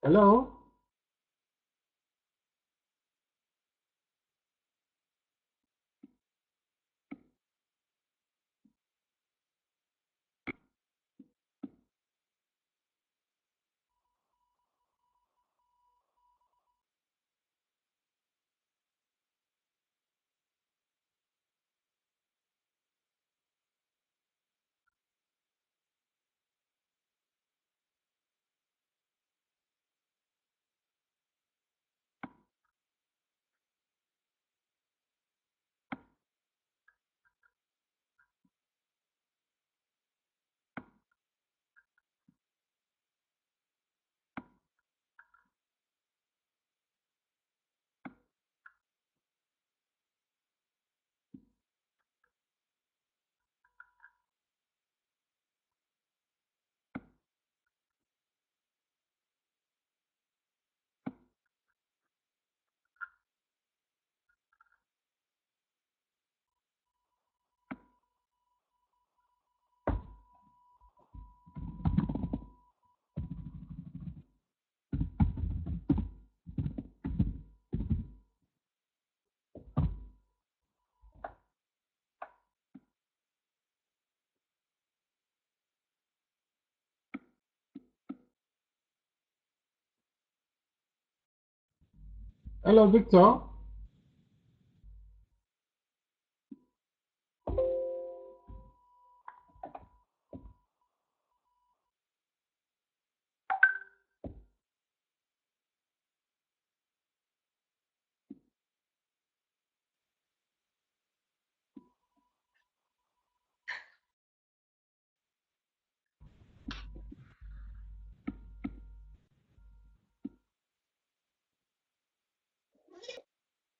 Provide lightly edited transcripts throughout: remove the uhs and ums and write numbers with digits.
Hello? Hello, Victor.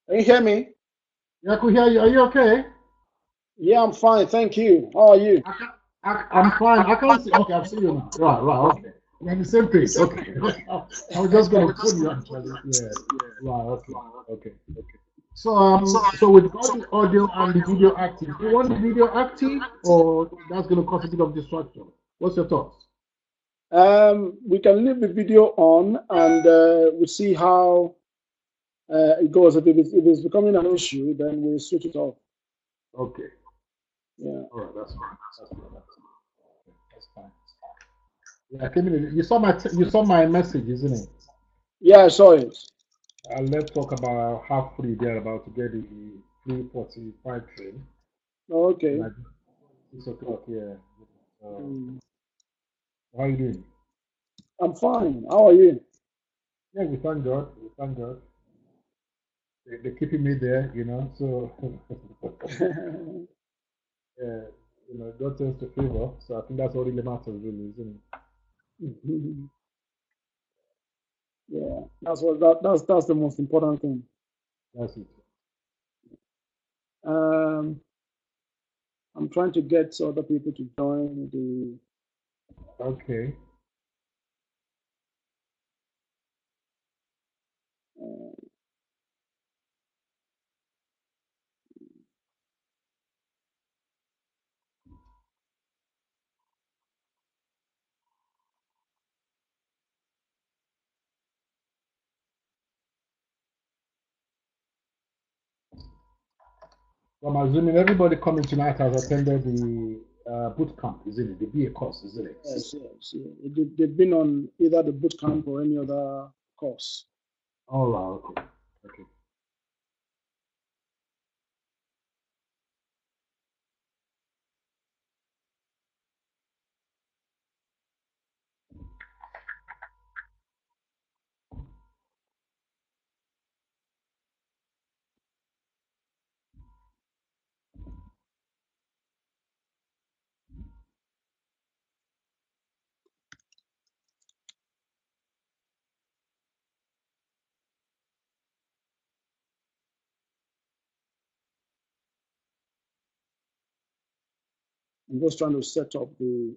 Can you hear me? Yeah, I could hear you. Are you okay? Yeah, I'm fine. Thank you. How are you? I'm fine. I can't see. Okay, I've seen you now. Right, right. Okay. We're on the same page. Okay. I was just going to phone you actually. Yeah. Right. Okay. Okay. So we've got the audio and the video active. Do you want the video active, or that's going to cause a bit of distraction? What's your thoughts? We can leave the video on and we'll see how it goes. If it's becoming an issue, then we'll switch it off. Okay. Yeah. All right. That's fine. That's fine. That's fine. Yeah, I came in. You saw my message, isn't it? Yeah, I saw it. Let's talk about how free they're about to get the 3:45 train. And Okay. I 6 o'clock, yeah. So, Mm. how you doing? I'm fine. How are you? Yeah, we thank God. We thank God. They're keeping me there, So, yeah, God tends to favor. So I think that's all really matters, really, isn't it? Yeah, that's the most important thing. That's it. Um, I'm trying to get other people to join the. Okay. Uh, So I'm assuming everybody coming tonight has attended the boot camp, isn't it? The BA course, isn't it? yes, yes, yeah. They've been on either the boot camp or any other course. All right. Okay. Okay. I'm just trying to set up the.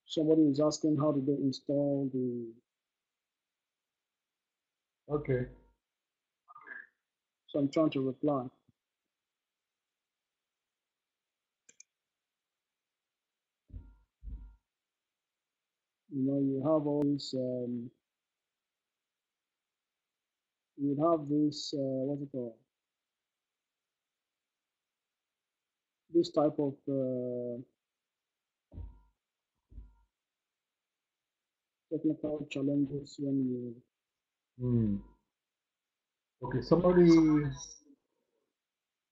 Somebody is asking how do they install the. Okay. So I'm trying to reply. you have all this. You have this. What's it called? This type of technical challenges when you. Okay, somebody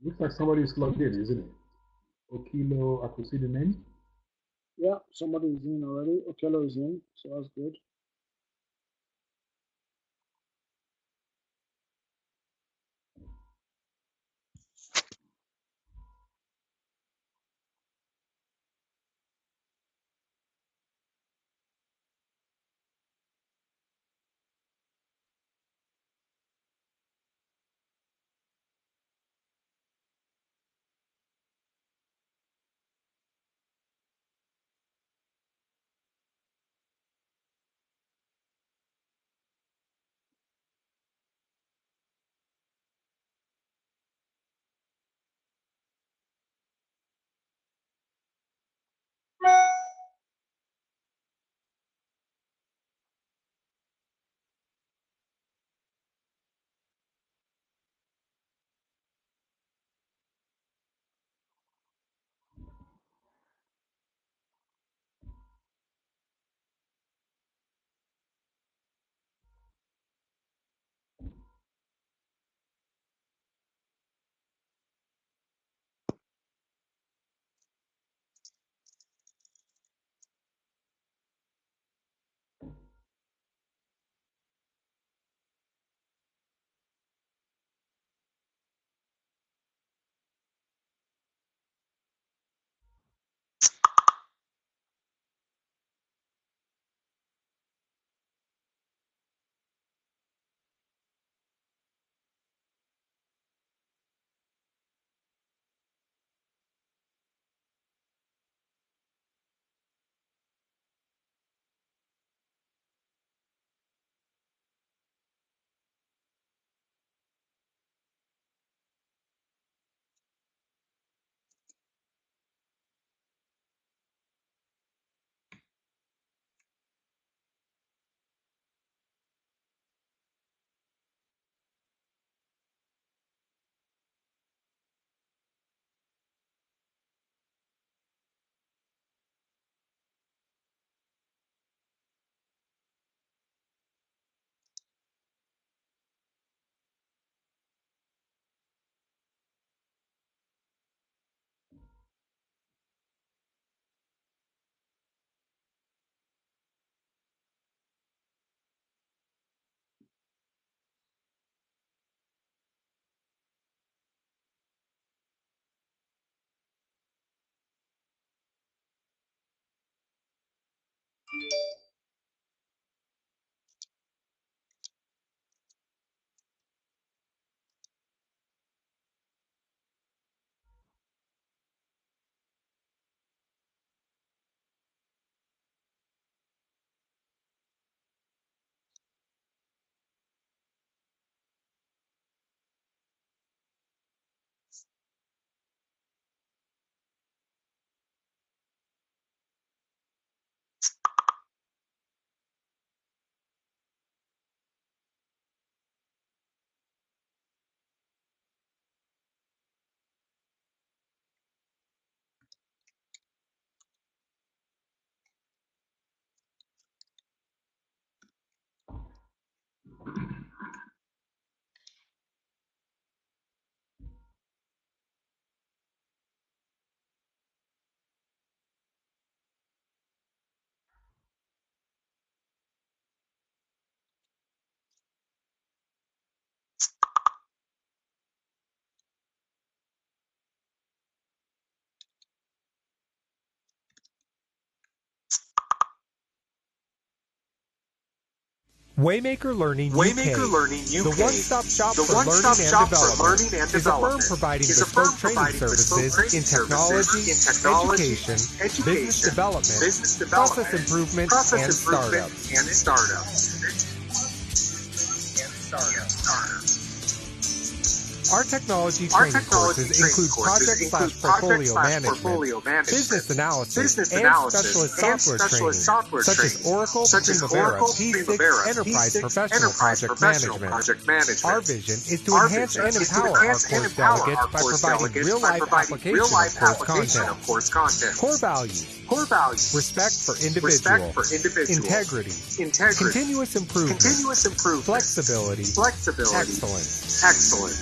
looks like somebody is logged in, isn't it? Okilo, I could see the name. Yeah, somebody is in already. Okello is in, so that's good. WayMaker Learning WayMaker UK, Learning UK, the one-stop shop the for one-stop learning shop and for development, learning and is a firm development, providing is a bespoke firm training providing bespoke services training in technology, education, business development, process improvement, and startups. Our technology training courses include project/portfolio management, business analysis, and specialist software training, such as Oracle, Primavera, P6, Enterprise Professional Project Management. Our vision is to enhance and empower our course delegates by providing real-life application of course content. Core values: respect for individual, integrity, continuous improvement, flexibility, excellence.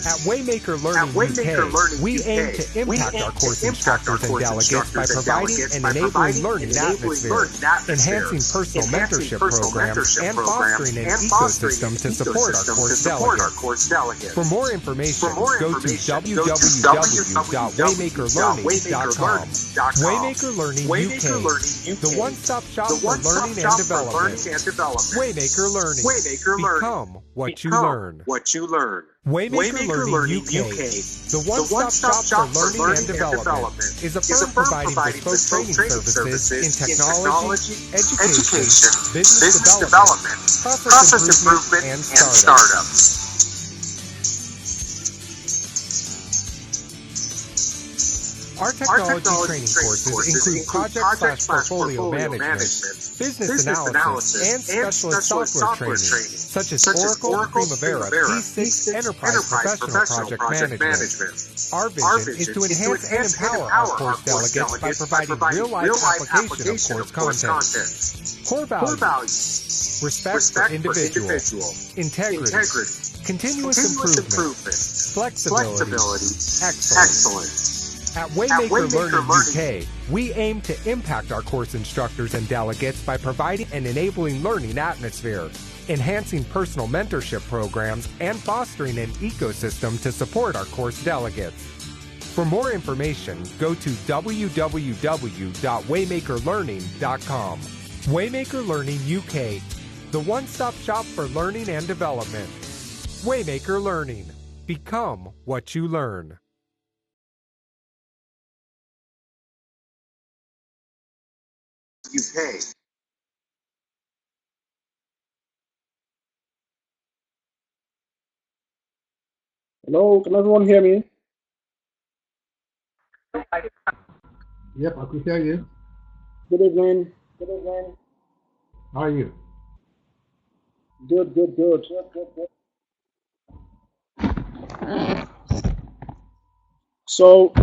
At WayMaker Learning UK, we aim to impact our course instructors and delegates by providing an enabling learning atmosphere, enhancing personal mentorship programs, and fostering an ecosystem to support our course delegates. For more information, go to www.waymakerlearning.com. WayMaker Learning UK, the one-stop shop for learning and development. WayMaker Learning. Become what you learn. WayMaker Learning UK, the one-stop shop for learning and development, is a firm providing bespoke training services in technology, education, business development, process improvement, and startups. Our technology training courses include project/portfolio management, business analysis, and specialist software training, such as Oracle, Primavera, P6, Enterprise Professional Project Management. Our vision is to enhance and empower our course delegates by providing real-life application of course content. Core values: respect for individual, integrity, continuous improvement, flexibility, excellence. At WayMaker Learning UK, we aim to impact our course instructors and delegates by providing an enabling learning atmosphere, enhancing personal mentorship programs, and fostering an ecosystem to support our course delegates. For more information, go to www.waymakerlearning.com. WayMaker Learning UK, the one-stop shop for learning and development. WayMaker Learning. Become what you learn. UK. Hello, can everyone hear me? Yep, I could hear you. Good evening. How are you? Good. So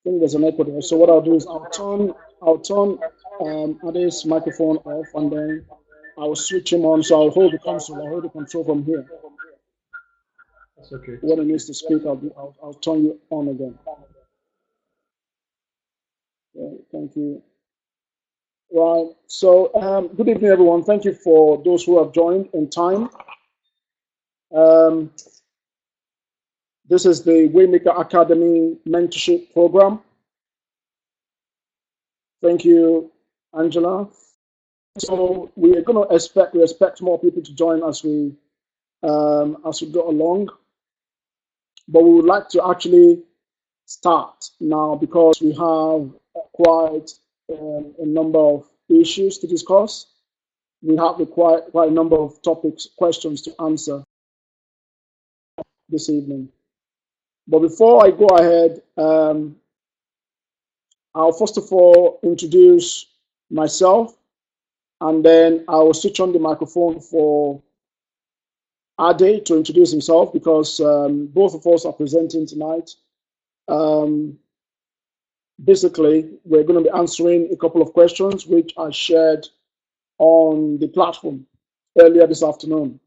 I think there's an echo there. So what I'll do is I'll turn Ade's microphone off, and then I'll switch him on. So I'll hold the control from here. That's okay. When he needs to speak, I'll turn you on again. Okay, thank you. Right. So good evening, everyone. Thank you for those who have joined in time. This is the WayMaker Academy Mentorship Program. Thank you, Angela. So we are going to expect more people to join as we go along. But we would like to actually start now because we have quite a number of issues to discuss. We have quite a number of questions to answer this evening. But before I go ahead, I'll first of all introduce myself, and then I will switch on the microphone for Ade to introduce himself because both of us are presenting tonight. Basically, we're going to be answering a couple of questions which I shared on the platform earlier this afternoon.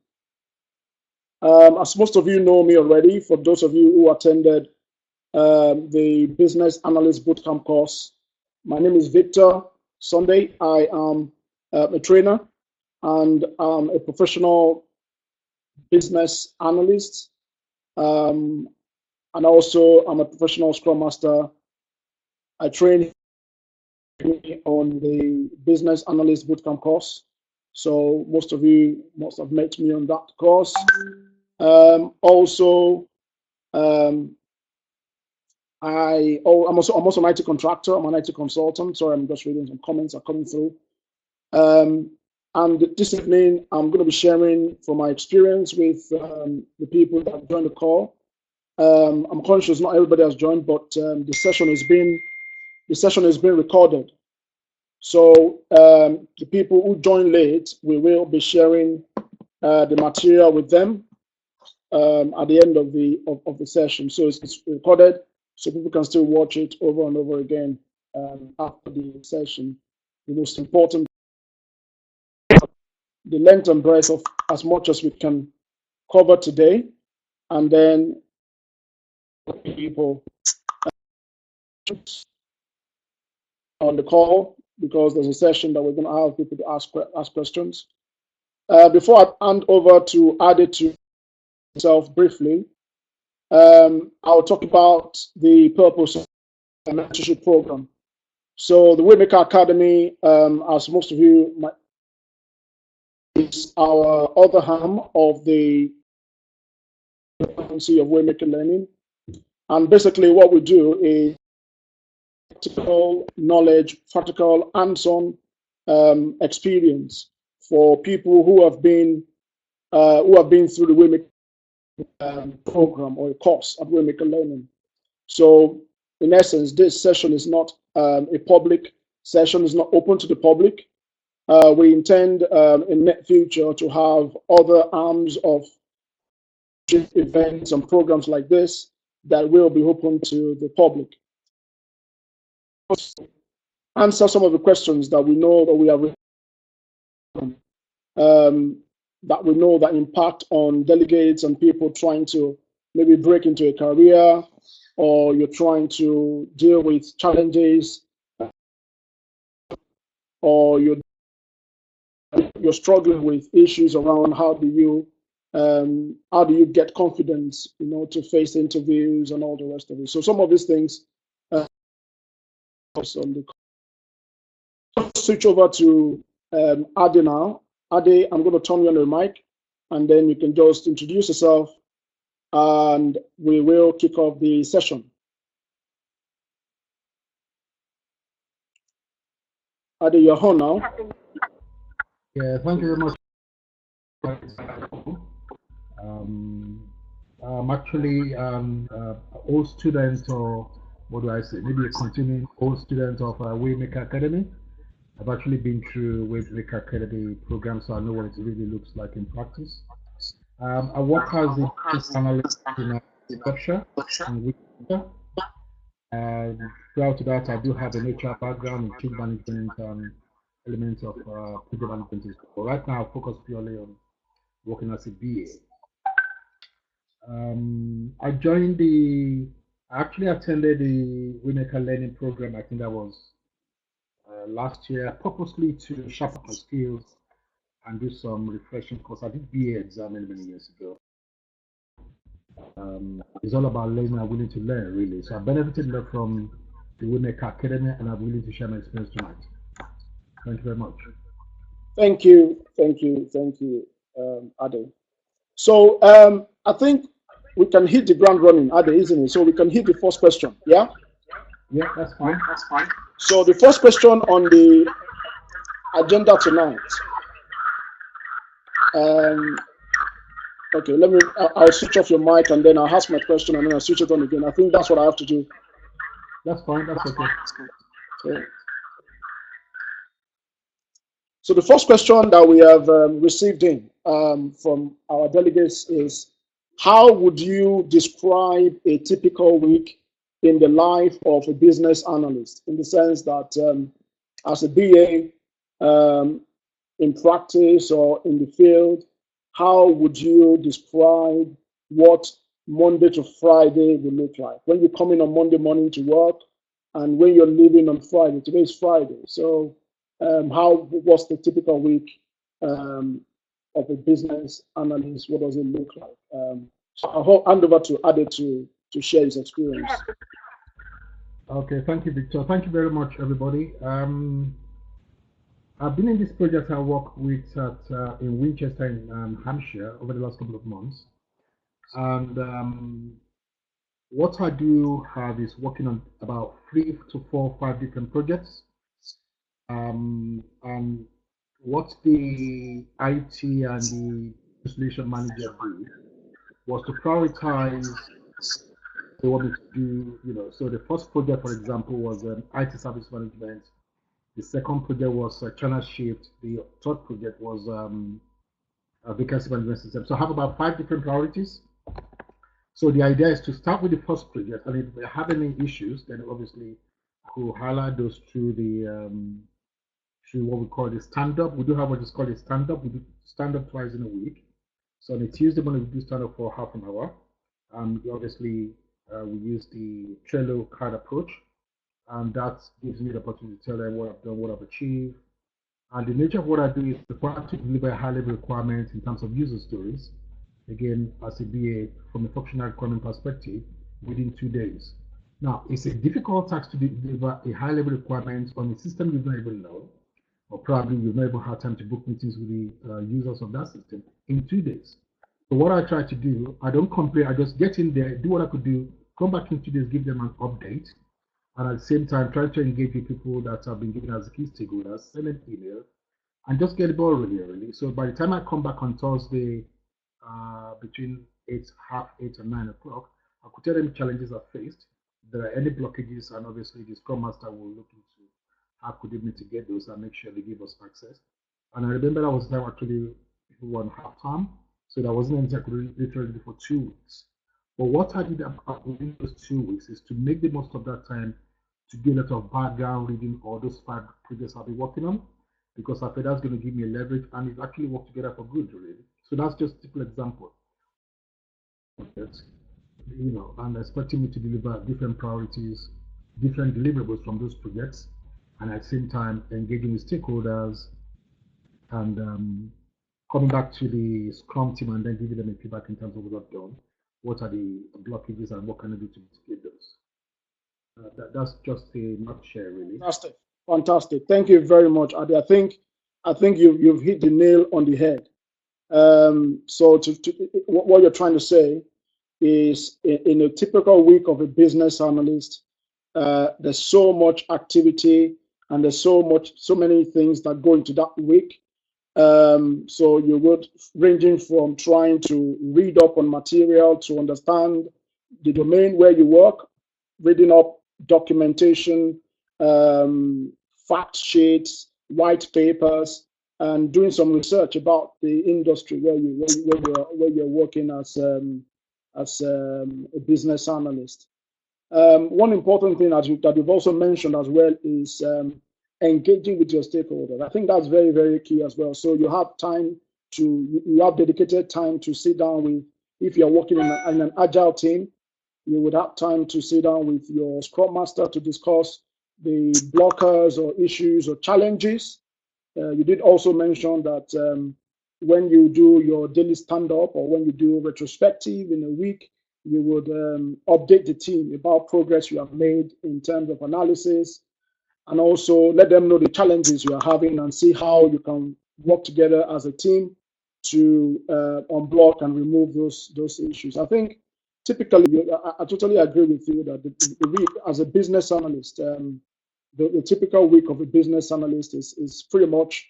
As most of you know me already, for those of you who attended the Business Analyst Bootcamp course, my name is Victor Sunday. I am a trainer and I'm a professional business analyst. And also I'm a professional Scrum Master. I train on the Business Analyst Bootcamp course. So most of you must have met me on that course. I'm also an IT contractor. I'm an IT consultant. Sorry, I'm just reading some comments are coming through. And this evening, I'm going to be sharing from my experience with the people that joined the call. I'm conscious not everybody has joined, but the session is being recorded. So the people who join late, we will be sharing the material with them at the end of the session. So it's recorded, so people can still watch it over and over again after the session. The most important, the length and breadth of as much as we can cover today, and then people on the call, because there's a session that we're going to have people to ask questions. Before I hand over to Ade to himself briefly, I'll talk about the purpose of the mentorship program. So the WayMaker Academy, as most of you might, is our other arm of the frequency of WayMaker Learning. And basically what we do is practical knowledge, practical hands-on experience for people who have been through the WayMaker program or a course at WayMaker Learning. So in essence, this session is not a public session, is not open to the public. We intend in the future to have other arms of events and programs like this that will be open to the public. Answer some of the questions that we know that we have that we know that impact on delegates and people trying to maybe break into a career, or you're trying to deal with challenges, or you're struggling with issues around how do you get confidence, to face interviews and all the rest of it. So some of these things on the switch over to Ade now. Ade, I'm going to turn you on the mic, and then you can just introduce yourself, and we will kick off the session. Ade, you're on now. Yeah, thank you very much. I'm actually old student, or what do I say? Maybe a continuing old student of WayMaker Academy. I've actually been through WayMaker Academy program, so I know what it really looks like in practice. I work as a business analyst in Berkshire and WayMaker. Throughout that, I do have an HR background in team management and elements of project management as well. Right now, I focus purely on working as a BA. I actually attended the WayMaker Learning Program. I think that was last year, purposely to sharpen my skills and do some refreshing course. I did BA exam many years ago. It's all about learning and willing to learn, really. So I benefited a lot from the WayMaker Academy, and I'm willing to share my experience tonight. Thank you very much. Thank you, Ade. So I think we can hit the ground running, Ade, isn't it? So we can hit the first question, yeah? Yeah, that's fine. So the first question on the agenda tonight. Okay, I'll switch off your mic, and then I'll ask my question, and then I'll switch it on again. I think that's what I have to do. That's fine, that's okay. Okay. So the first question that we have received in from our delegates is, how would you describe a typical week in the life of a business analyst, in the sense that as a BA in practice or in the field, how would you describe what Monday to Friday will look like? When you come in on Monday morning to work, and when you're leaving on Friday. Today is Friday. So what's the typical week of a business analyst? What does it look like? So I'll hand over to Ade to share his experience. Okay, thank you, Victor. Thank you very much, everybody. I've been in this project I work with in Winchester, in Hampshire, over the last couple of months. And what I do have is working on about 3 to 4 or 5 different projects. And what the IT and the solution manager did was to prioritize they want me to do, so the first project, for example, was IT service management. The second project was channel shift. The third project was vacancy management system. So I have about 5 different priorities. So the idea is to start with the first project, and if we have any issues, then obviously I could highlight those through what we call the stand-up. We do have what is called a stand-up. We do stand-up twice in a week. So on a Tuesday morning, we do stand-up for half an hour. Obviously, we use the Trello card approach, and that gives me the opportunity to tell them what I've done, what I've achieved. And the nature of what I do is to practically deliver high-level requirements in terms of user stories. Again, as a BA, from a functional requirement perspective, within 2 days. Now, it's a difficult task to deliver a high-level requirement on a system you don't even know, or probably you've never had time to book meetings with the users of that system in 2 days. So what I try to do, I don't complain, I just get in there, do what I could do, come back in 2 days, give them an update, and at the same time, try to engage with people that have been given as key stakeholders, send an email, and just get the ball rolling, really. So by the time I come back on Thursday, between 8, half 8 and 9 o'clock, I could tell them challenges are faced. If there are any blockages, and obviously the Scrum Master will look into how could they mitigate those and make sure they give us access. And I remember that was time actually people were on half time, so that wasn't anything I could literally do for 2 weeks. But what I did within those 2 weeks is to make the most of that time to do a lot of background reading all those 5 projects I'll be working on, because I feel that's going to give me a leverage, and it actually worked together for good, really. So that's just a typical example. And expecting me to deliver different priorities, different deliverables from those projects, and at the same time engaging with stakeholders and coming back to the Scrum team and then giving them a feedback in terms of what I've done, what are the blockages, and what can I do to mitigate those. That's just a nutshell, really. Fantastic. Thank you very much, Adi. I think you've hit the nail on the head. So what you're trying to say is in a typical week of a business analyst, there's so much activity and there's so many things that go into that week. So you would ranging from trying to read up on material to understand the domain where you work, reading up documentation, fact sheets, white papers, and doing some research about the industry where you're working as a business analyst. One important thing that you've also mentioned as well is engaging with your stakeholders. I think that's very, very key as well. So you have dedicated time to sit down with, if you're working in an agile team, you would have time to sit down with your Scrum Master to discuss the blockers or issues or challenges. You did also mention that when you do your daily stand-up or when you do retrospective in a week, you would update the team about progress you have made in terms of analysis, and also let them know the challenges you are having and see how you can work together as a team to unblock and remove those issues. I think typically, I totally agree with you that the week as a business analyst, the typical week of a business analyst is pretty much,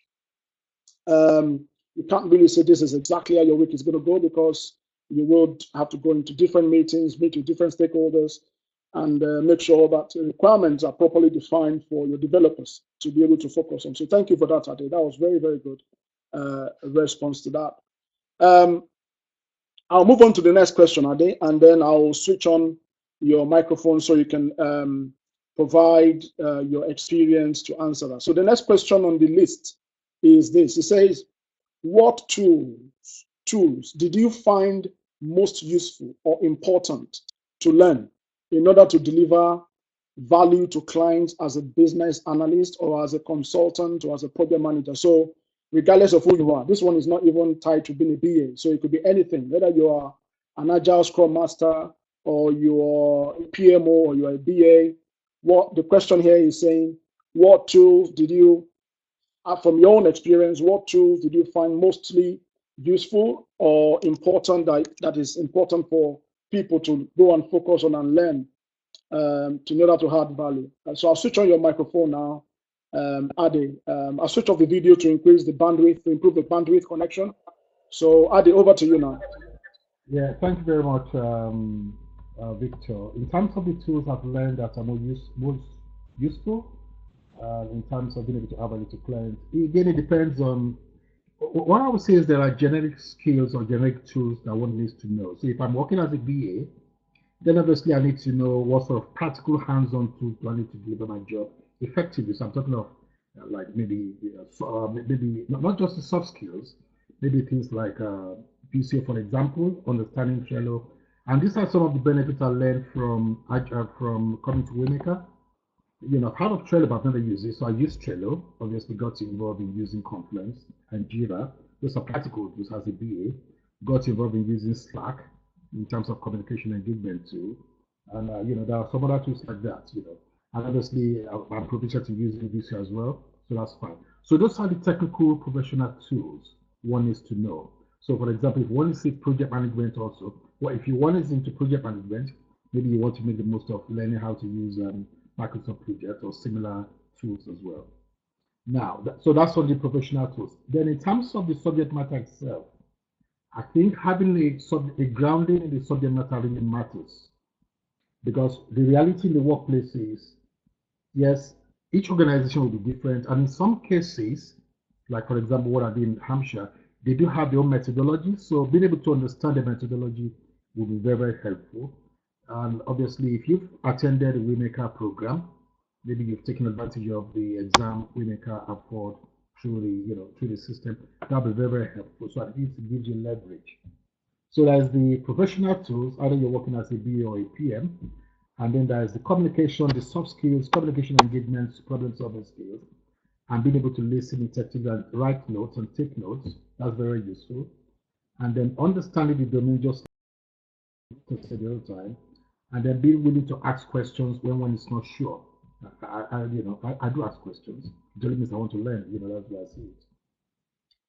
you can't really say this is exactly how your week is going to go, because you would have to go into different meetings, meet with different stakeholders, and make sure that the requirements are properly defined for your developers to be able to focus on. So thank you for that, Ade. That was very, very good response to that. I'll move on to the next question, Ade, and then I'll switch on your microphone so you can provide your experience to answer that. So the next question on the list is this. It says, what tools did you find most useful or important to learn in order to deliver value to clients as a business analyst or as a consultant or as a project manager? So regardless of who you are, this one is not even tied to being a BA. So it could be anything, whether you are an agile Scrum Master or you're a PMO or you're a BA. What the question here is saying, what tools did you, from your own experience, what tools did you find mostly useful or important that is important for people to go and focus on and learn in order to add value? So I'll switch on your microphone now, Ade. I switched off the video to increase the bandwidth, to improve the bandwidth connection. So Ade, over to you now. Yeah, thank you very much, Victor. In terms of the tools I've learned that are most useful, in terms of being able to add value to clients, again, it depends on what I would say is there are generic skills or generic tools that one needs to know. So if I'm working as a BA, then obviously I need to know what sort of practical hands-on tools do I need to deliver my job effectively. So I'm talking of like maybe maybe not just the soft skills, maybe things like PCA, for example, understanding Trello. And these are some of the benefits I learned from coming to WayMaker. I've heard of Trello, but I've never used it. So I used Trello, obviously got involved in using Confluence and Jira. Those are practical tools as a BA. Got involved in using Slack in terms of communication engagement too. And, there are some other tools like that, And obviously, I'm proficient in using VC as well. So that's fine. So those are the technical professional tools one needs to know. So for example, if one is in project management also, well, if you one is into project management, maybe you want to make the most of learning how to use Microsoft Project or similar tools as well. Now, so that's on the professional tools. Then in terms of the subject matter itself, I think having a grounding in the subject matter really matters, because the reality in the workplace is, yes, each organization will be different, and in some cases, like for example what I did in Hampshire, they do have their own methodology. So being able to understand the methodology will be very, very helpful. And obviously, if you've attended the WayMaker program, maybe you've taken advantage of the exam WayMaker afford through the system, that'll be very, very helpful. So at least it gives you leverage. So there's the professional tools, either you're working as a BA or a PM, and then there's the communication, the soft skills, communication engagements, problem solving skills, and being able to listen effectively and write notes and take notes. That's very useful. And then understanding the domain, just like I said the other time, and then being willing to ask questions when one is not sure. I do ask questions. It only means I want to learn. That's the way I see it.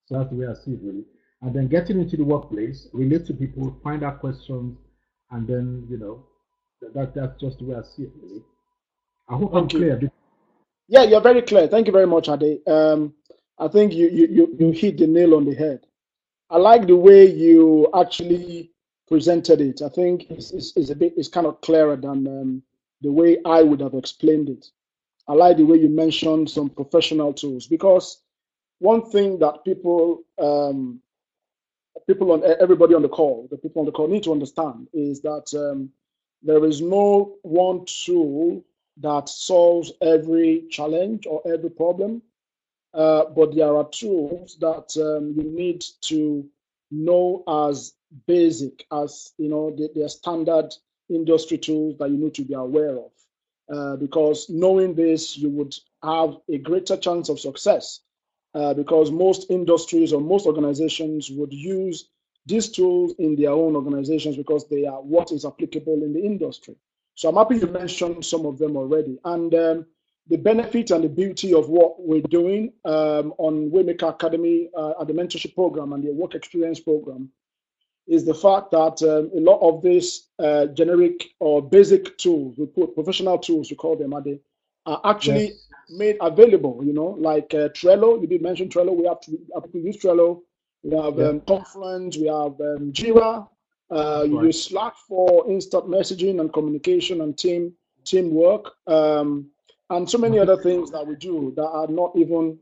So that's the way I see it, really. And then getting into the workplace, relate to people, find out questions, and then that's just the way I see it, really. I hope I'm clear. Yeah, you're very clear. Thank you very much, Ade. I think you hit the nail on the head. I like the way you actually presented it. I think it's kind of clearer than the way I would have explained it. I like the way you mentioned some professional tools, because one thing that everybody on the call, the people on the call need to understand is that there is no one tool that solves every challenge or every problem, but there are tools that you need to know as basic, as they're standard industry tools that you need to be aware of, because knowing this, you would have a greater chance of success, because most industries or most organizations would use these tools in their own organizations because they are what is applicable in the industry. So I'm happy you mentioned some of them already. And the benefit and the beauty of what we're doing on WayMaker Academy at the mentorship program and the work experience program is the fact that a lot of these generic or basic tools, we put professional tools, we call them, are actually made available, like Trello. You did mention Trello. We have to use Trello. We have Confluence, we have Jira. You use Slack for instant messaging and communication and teamwork. And so many other things that we do that are not even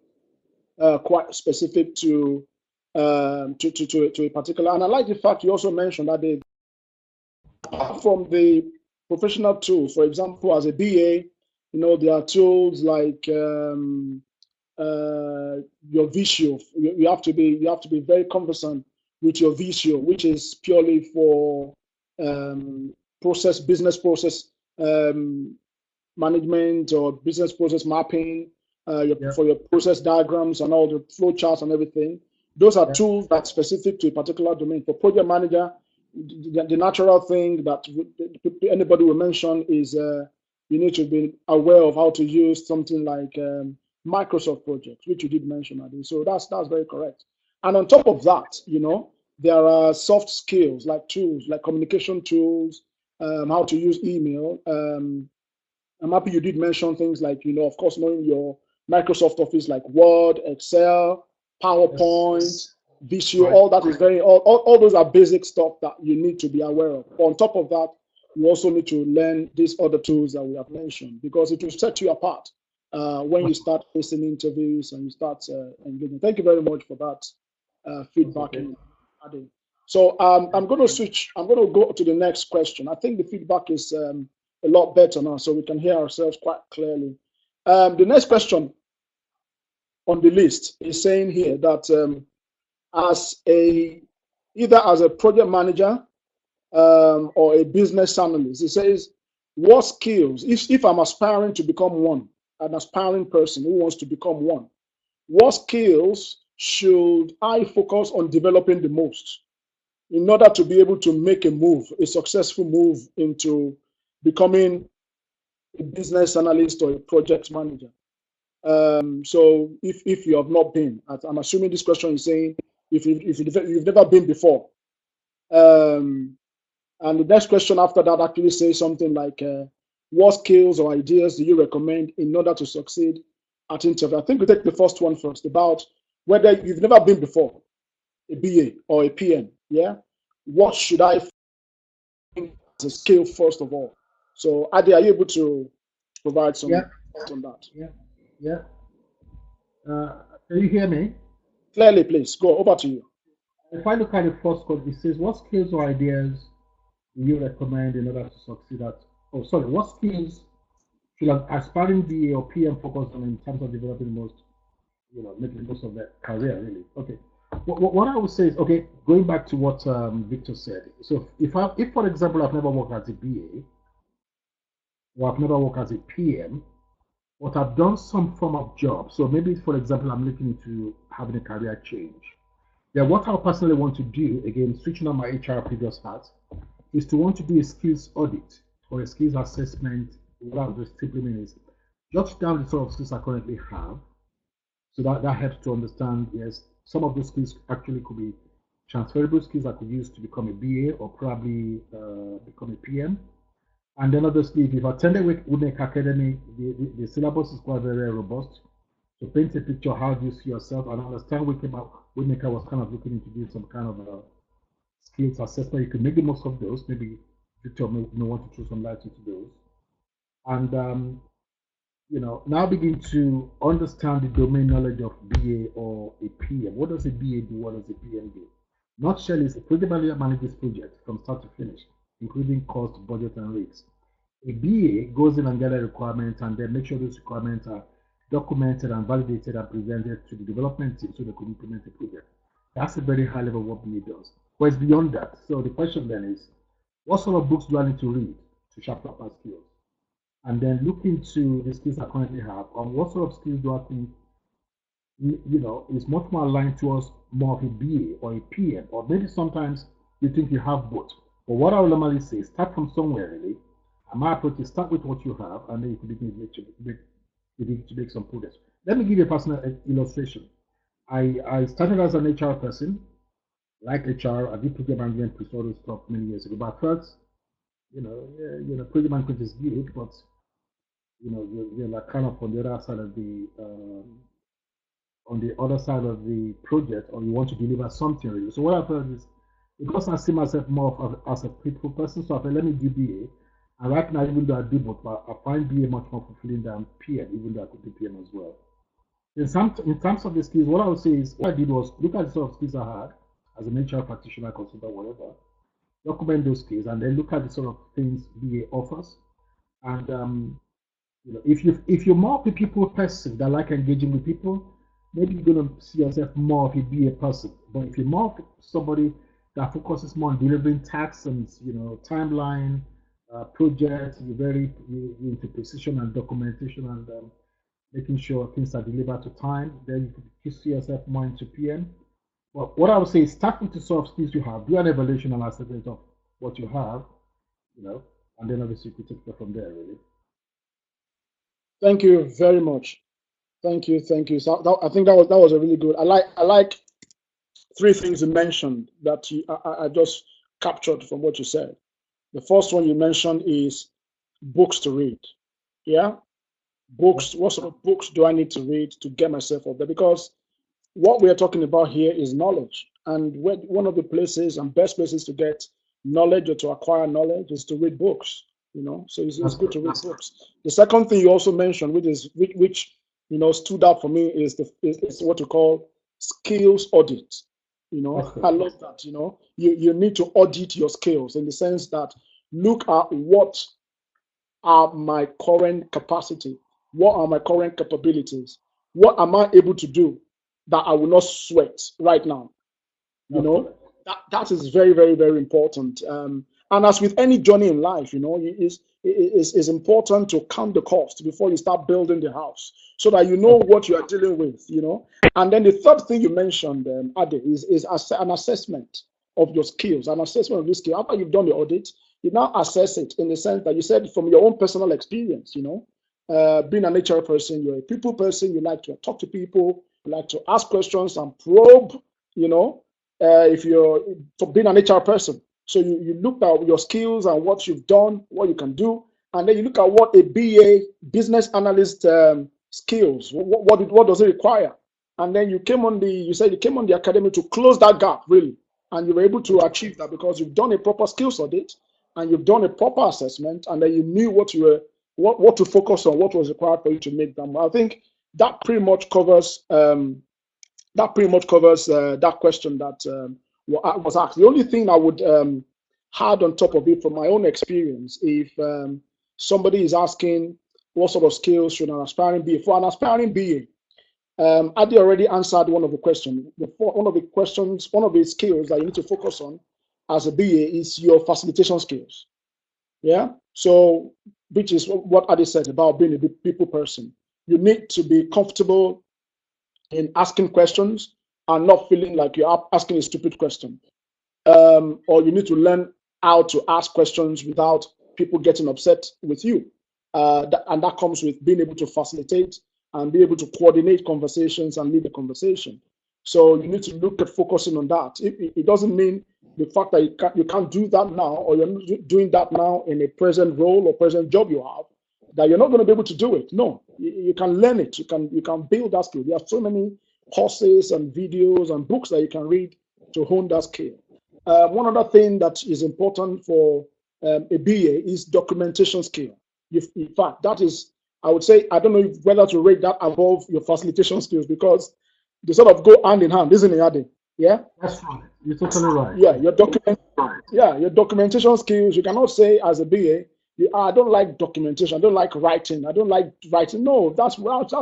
quite specific to a particular. And I like the fact you also mentioned that from the professional tools, for example, as a BA, there are tools like your Visio. You have to be very conversant with your Visio, which is purely for business process management or business process mapping, for your process diagrams and all the flow charts and everything. Those are tools that's specific to a particular domain. For project manager, the natural thing that anybody will mention is you need to be aware of how to use something like Microsoft Project, which you did mention, Adi. So that's very correct. And on top of that, there are soft skills like tools, like communication tools, how to use email. I'm happy you did mention things like, of course, knowing your Microsoft Office like Word, Excel, PowerPoint, Visio, Right. all that is all those are basic stuff that you need to be aware of. On top of that, you also need to learn these other tools that we have mentioned, because it will set you apart when you start facing interviews and you start engaging. Thank you very much for that feedback. Okay. So I'm going to switch. I'm going to go to the next question. I think the feedback is a lot better now, so we can hear ourselves quite clearly. The next question on the list is saying here that either as a project manager or a business analyst, it says, what skills, if I'm aspiring to become one, an aspiring person who wants to become one, what skills should I focus on developing the most in order to be able to make a move, a successful move into becoming a business analyst or a project manager? So if you have not been, I'm assuming this question is saying if you've never been before. And the next question after that actually says something like, what skills or ideas do you recommend in order to succeed at interview? I think we take the first one first, about whether you've never been before a BA or a PM. Yeah, what should I think as a skill first of all? So Adi, are you able to provide some thoughts on that? Yeah. Can you hear me? Clearly, please go over to you. If I look at the first quote, it says, what skills or ideas do you recommend in order to succeed at, what skills should an aspiring BA or PM focus on in terms of developing most, making the most of their career, really? Okay. What I would say is, okay, going back to what Victor said. So if for example, I've never worked as a BA, or I've never worked as a PM, but I've done some form of job. So maybe, for example, I'm looking into having a career change. Then what I personally want to do, again, switching on my HR previous hat, is to want to do a skills audit or a skills assessment. What I just simply mean is jot down the sort of skills I currently have. So that helps to understand, yes, some of those skills actually could be transferable skills I could use to become a BA or probably become a PM. And then obviously, if you've attended WayMaker Academy, the syllabus is quite very robust. So paint a picture, how do you see yourself? And I understand WayMaker was kind of looking into doing some kind of skills assessment. You could make the most of those. Maybe Victor may want to throw some light into those. And now begin to understand the domain knowledge of BA or a PM. What does a BA do? What does a PM do? Nutshell is a project manager manages project from start to finish, including cost, budget, and rates. A BA goes in and gathers requirements and then make sure those requirements are documented and validated and presented to the development team so they can implement the project. That's a very high level of what BA does. But it's beyond that. So the question then is, what sort of books do I need to read to sharpen up my skills? And then look into the skills I currently have, on what sort of skills do I think is much more aligned towards more of a BA or a PM, or maybe sometimes you think you have both. But what I would normally say is start from somewhere really. And my approach is start with what you have, and then you can begin to make some progress. Let me give you a personal illustration. I started as an HR person, like HR. I did project management, all this stuff many years ago. But first, project management is good, but you're like kind of on the other side of the project, or you want to deliver something really. So what I felt is, because I see myself more as a people person, so I thought, let me do BA. And right now, even though I do both, I find BA much more fulfilling than PM, even though I could do PM as well. In terms of the skills, what I would say is, what I did was look at the sort of skills I had as an HR practitioner, consultant, whatever, document those skills, and then look at the sort of things BA offers. And if you're more of a people person that like engaging with people, maybe you're going to see yourself more of a BA person. But if you're more of somebody that focuses more on delivering tasks and timeline, projects, you're into precision and documentation and making sure things are delivered to time, then you see yourself more into PM. But what I would say is start with the sort of skills you have, do an evaluation and assessment of what you have, and then obviously you could take it from there, really. Thank you very much. Thank you. So I think that was a really good. I like three things you mentioned that I just captured from what you said. The first one you mentioned is books to read. Yeah, books. What sort of books do I need to read to get myself up there? Because what we are talking about here is knowledge, and one of the places and best places to get knowledge or to acquire knowledge is to read books. So it's good to read books. The second thing you also mentioned, which stood out for me, is is what you call skills audit. I love that. You need to audit your skills in the sense that look at what are my current capacity, what are my current capabilities, what am I able to do that I will not sweat right now. That is very, very, very important. And as with any journey in life, it's important to count the cost before you start building the house, so that you know what you are dealing with. And then the third thing you mentioned, Ade, is an assessment of your skills, an assessment of your skill. After you've done the audit, you now assess it in the sense that you said from your own personal experience. Being an HR person, you're a people person. You like to talk to people, you like to ask questions and probe. If you're for being an HR person. So you look at your skills and what you've done, what you can do, and then you look at what a BA, business analyst skills, what does it require? And then you said you came on the academy to close that gap, really, and you were able to achieve that because you've done a proper skills audit and you've done a proper assessment, and then you knew what to focus on, what was required for you to make them. I think that pretty much covers that question that was asked. The only thing I would add on top of it from my own experience, if somebody is asking what sort of skills should an aspiring BA, for an aspiring BA, Adi already answered one of the questions. One of the skills that you need to focus on as a BA is your facilitation skills. Yeah. So, which is what Adi said about being a people person. You need to be comfortable in asking questions and not feeling like you're asking a stupid question. Or you need to learn how to ask questions without people getting upset with you. And that comes with being able to facilitate and be able to coordinate conversations and lead the conversation. So you need to look at focusing on that. It doesn't mean the fact that you can't do that now, or you're not doing that now in a present role or present job you have, that you're not going to be able to do it. No, you can learn it. You can build that skill. There are so many courses and videos and books that you can read to hone that skill. One other thing that is important for a BA is documentation skill. In fact, that is, I would say, I don't know whether to rate that above your facilitation skills, because they sort of go hand in hand, isn't it, Adi? Yeah? That's right. You're totally right. Yeah, your documentation skills, you cannot say as a BA, I don't like documentation, I don't like writing, No, that's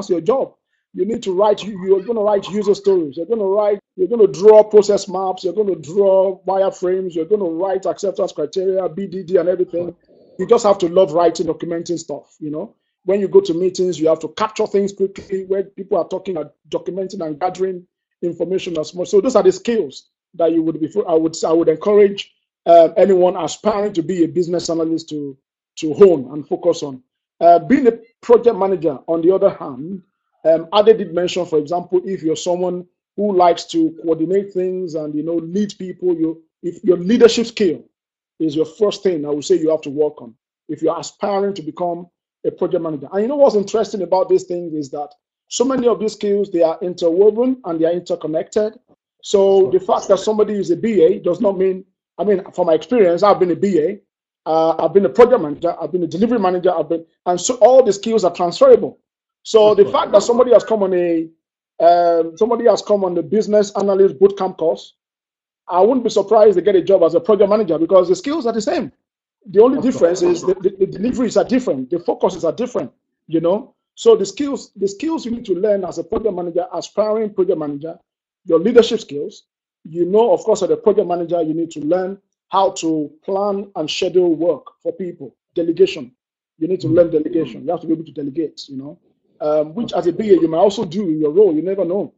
your job. You need to write, you're going to write user stories, you're going to draw process maps, you're going to draw wireframes, you're going to write acceptance criteria, BDD and everything. You just have to love writing, documenting stuff, When you go to meetings, you have to capture things quickly, where people are talking, documenting and gathering information as much. So those are the skills that I would encourage anyone aspiring to be a business analyst to hone and focus on. Being a project manager, on the other hand, Ade did mention, for example, if you're someone who likes to coordinate things and lead people, if your leadership skill is your first thing, I would say you have to work on if you're aspiring to become a project manager. And what's interesting about these things is that so many of these skills, they are interwoven and they are interconnected. So the fact that somebody is a BA does not mean, from my experience, I've been a BA, I've been a project manager, I've been a delivery manager, and so all the skills are transferable. So the fact that somebody has come on the business analyst bootcamp course, I wouldn't be surprised to get a job as a project manager, because the skills are the same. The only difference is the deliveries are different, the focuses are different, So the skills you need to learn as a project manager, aspiring project manager, your leadership skills, of course, as a project manager, you need to learn how to plan and schedule work for people. Delegation. You need to learn delegation. You have to be able to delegate, which as a BA you might also do in your role. You never know,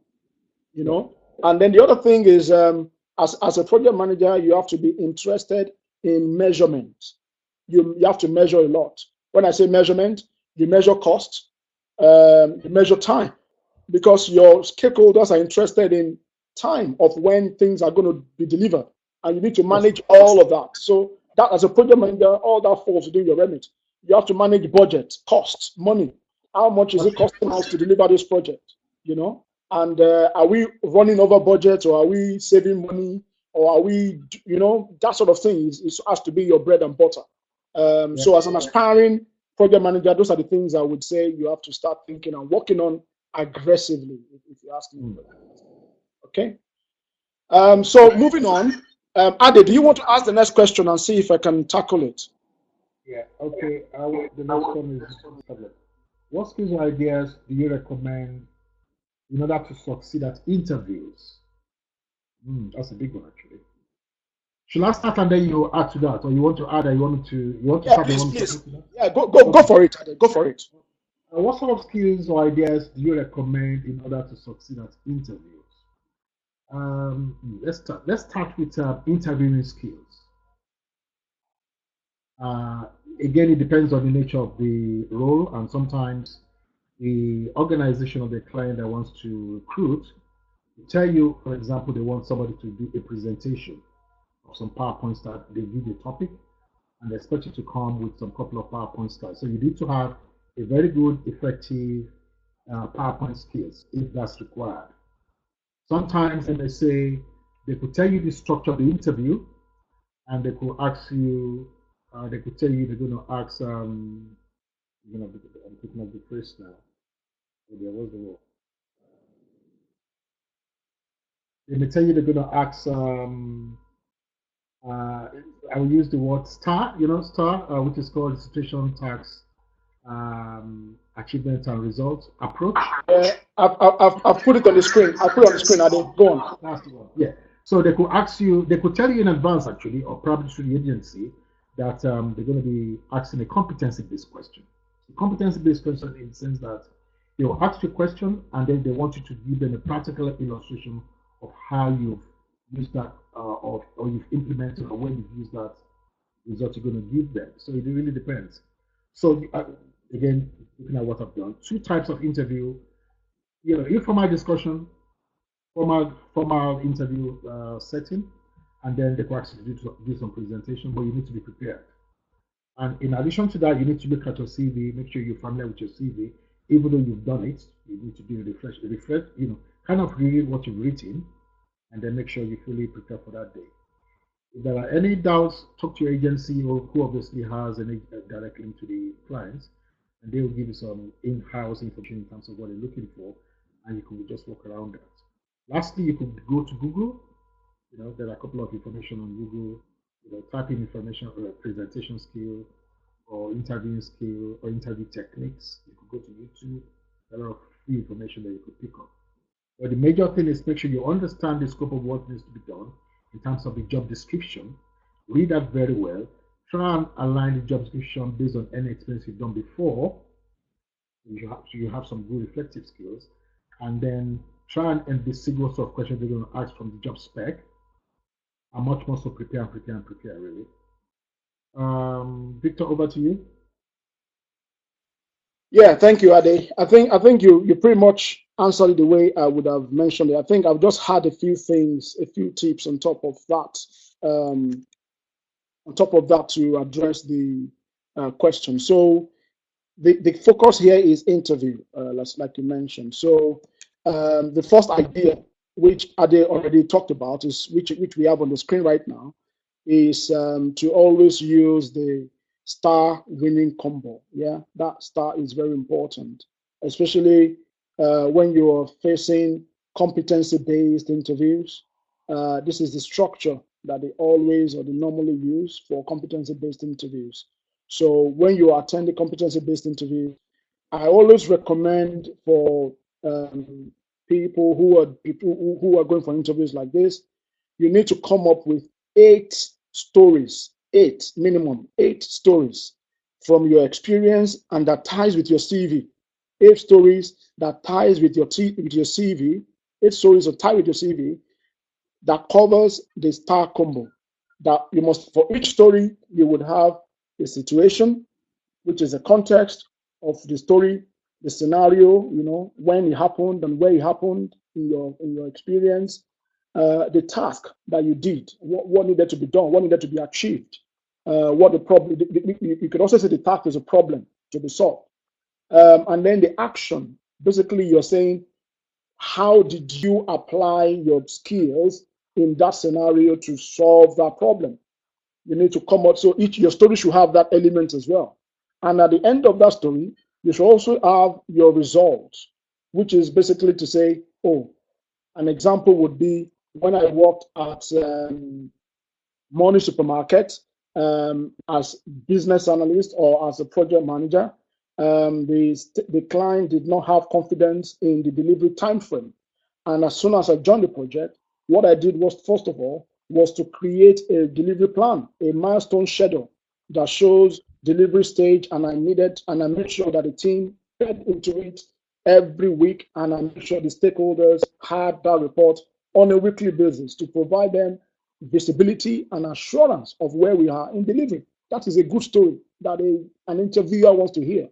And then the other thing is, as a project manager, you have to be interested in measurement. You have to measure a lot. When I say measurement, you measure cost, you measure time, because your stakeholders are interested in time of when things are going to be delivered, and you need to manage all of that. So that, as a project manager, all that falls within your remit. You have to manage budget, costs, money, How much is it costing us to deliver this project? You know, and are we running over budget, or are we saving money, or are we, you know, that sort of thing has to be your bread and butter. So as an aspiring project manager, those are the things I would say you have to start thinking and working on aggressively, if you ask me. Okay. So moving on, Ade, do you want to ask the next question and see if I can tackle it? Yeah, okay. The next one is, what skills or ideas do you recommend in order to succeed at interviews? That's a big one, actually. Should I start and then you add to that, or you want to add, or you want to Yeah, start? please. Yeah, go for it, Ade. Go for it. What sort of skills or ideas do you recommend in order to succeed at interviews? Let's start with interviewing skills. Again, it depends on the nature of the role, and sometimes the organization or the client that wants to recruit will tell you, for example, they want somebody to do a presentation of some PowerPoint that they give you a topic, and they expect you to come with some couple of PowerPoint slides. So you need to have a very good, effective PowerPoint skills if that's required. Sometimes they may say they could tell you the structure of the interview, and they could ask you, they could tell you they're going to ask, I'm picking up the phrase now. There was the word. They may tell you they're going to ask, I will use the word STAR, STAR, which is called Situation, Task, Achievement and Results Approach. I've put it on the screen. I'll put it on the screen, Ade. Go on. That's the one. Yeah. So they could ask you, they could tell you in advance, actually, or probably through the agency, that they're going to be asking a competency-based question. A competency-based question in the sense that they will ask you a question, and then they want you to give them a practical illustration of how you've used that, or you've implemented, or when you've used that result you're going to give them. So it really depends. So again, looking at what I've done, 2 types of interview. Informal discussion, formal interview setting, and then they could actually do some presentation, but you need to be prepared. And in addition to that, you need to look at your CV, make sure you're familiar with your CV. Even though you've done it, you need to do a refresh, kind of read what you've written, and then make sure you're fully prepared for that day. If there are any doubts, talk to your agency, who obviously has a direct link to the clients, and they will give you some in-house information in terms of what they're looking for, and you can just walk around that. Lastly, you could go to Google. There are a couple of information on Google. Type in information or presentation skill, or interviewing skill, or interview techniques. You could go to YouTube. There are a lot of free information that you could pick up. But the major thing is make sure you understand the scope of what needs to be done in terms of the job description. Read that very well. Try and align the job description based on any experience you've done before. You have some good reflective skills. And then try and envisage what sort of questions they're going to ask from the job spec. And much more so prepare, really. Victor, over to you. Yeah, thank you, Ade. I think you pretty much answered it the way I would have mentioned it. I think I've just had a few things, a few tips on top of that, to address the question. So the focus here is interview, like you mentioned. So the first idea, which Ade already talked about, is which we have on the screen right now, is to always use the star winning combo. Yeah, that star is very important, especially when you are facing competency-based interviews. This is the structure that they always or they normally use for competency-based interviews. So when you attend a competency-based interview, I always recommend for people who are going for interviews like this, you need to come up with 8 stories, 8 minimum, 8 stories from your experience and that ties with your CV. 8 stories that ties with your CV. 8 stories that tie with your CV that covers the star combo. That you must, for each story, you would have a situation, which is the context of the story, the scenario, when it happened and where it happened in your experience, the task that you did, what needed to be done, what needed to be achieved, what the problem. You could also say the task is a problem to be solved. And then the action. Basically, you're saying, how did you apply your skills in that scenario to solve that problem? You need to come up. So your story should have that element as well. And at the end of that story, you should also have your results, which is basically to say, oh, an example would be when I worked at Money Supermarket as business analyst or as a project manager. The client did not have confidence in the delivery time frame. And as soon as I joined the project, what I did was, first of all, was to create a delivery plan, a milestone schedule that shows delivery stage, and I made sure that the team fed into it every week, and I made sure the stakeholders had that report on a weekly basis to provide them visibility and assurance of where we are in delivery. That is a good story that an interviewer wants to hear,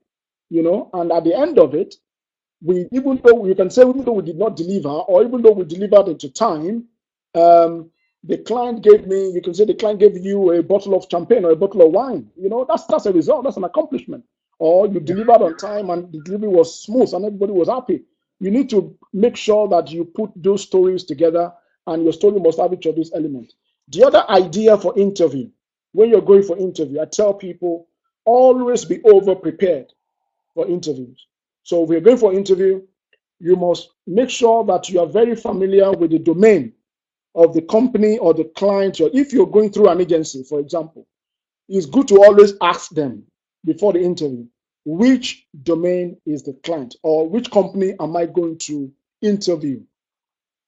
and at the end of it, even though we did not deliver, or even though we delivered into time, the client gave you a bottle of champagne or a bottle of wine. That's a result, that's an accomplishment. Or you delivered on time and the delivery was smooth and everybody was happy. You need to make sure that you put those stories together, and your story must have each of these elements. The other idea for interview, when you're going for interview, I tell people, always be over prepared for interviews. So if you're going for interview, you must make sure that you are very familiar with the domain of the company or the client. Or if you're going through an agency, for example, it's good to always ask them before the interview, which domain is the client, or which company am I going to interview?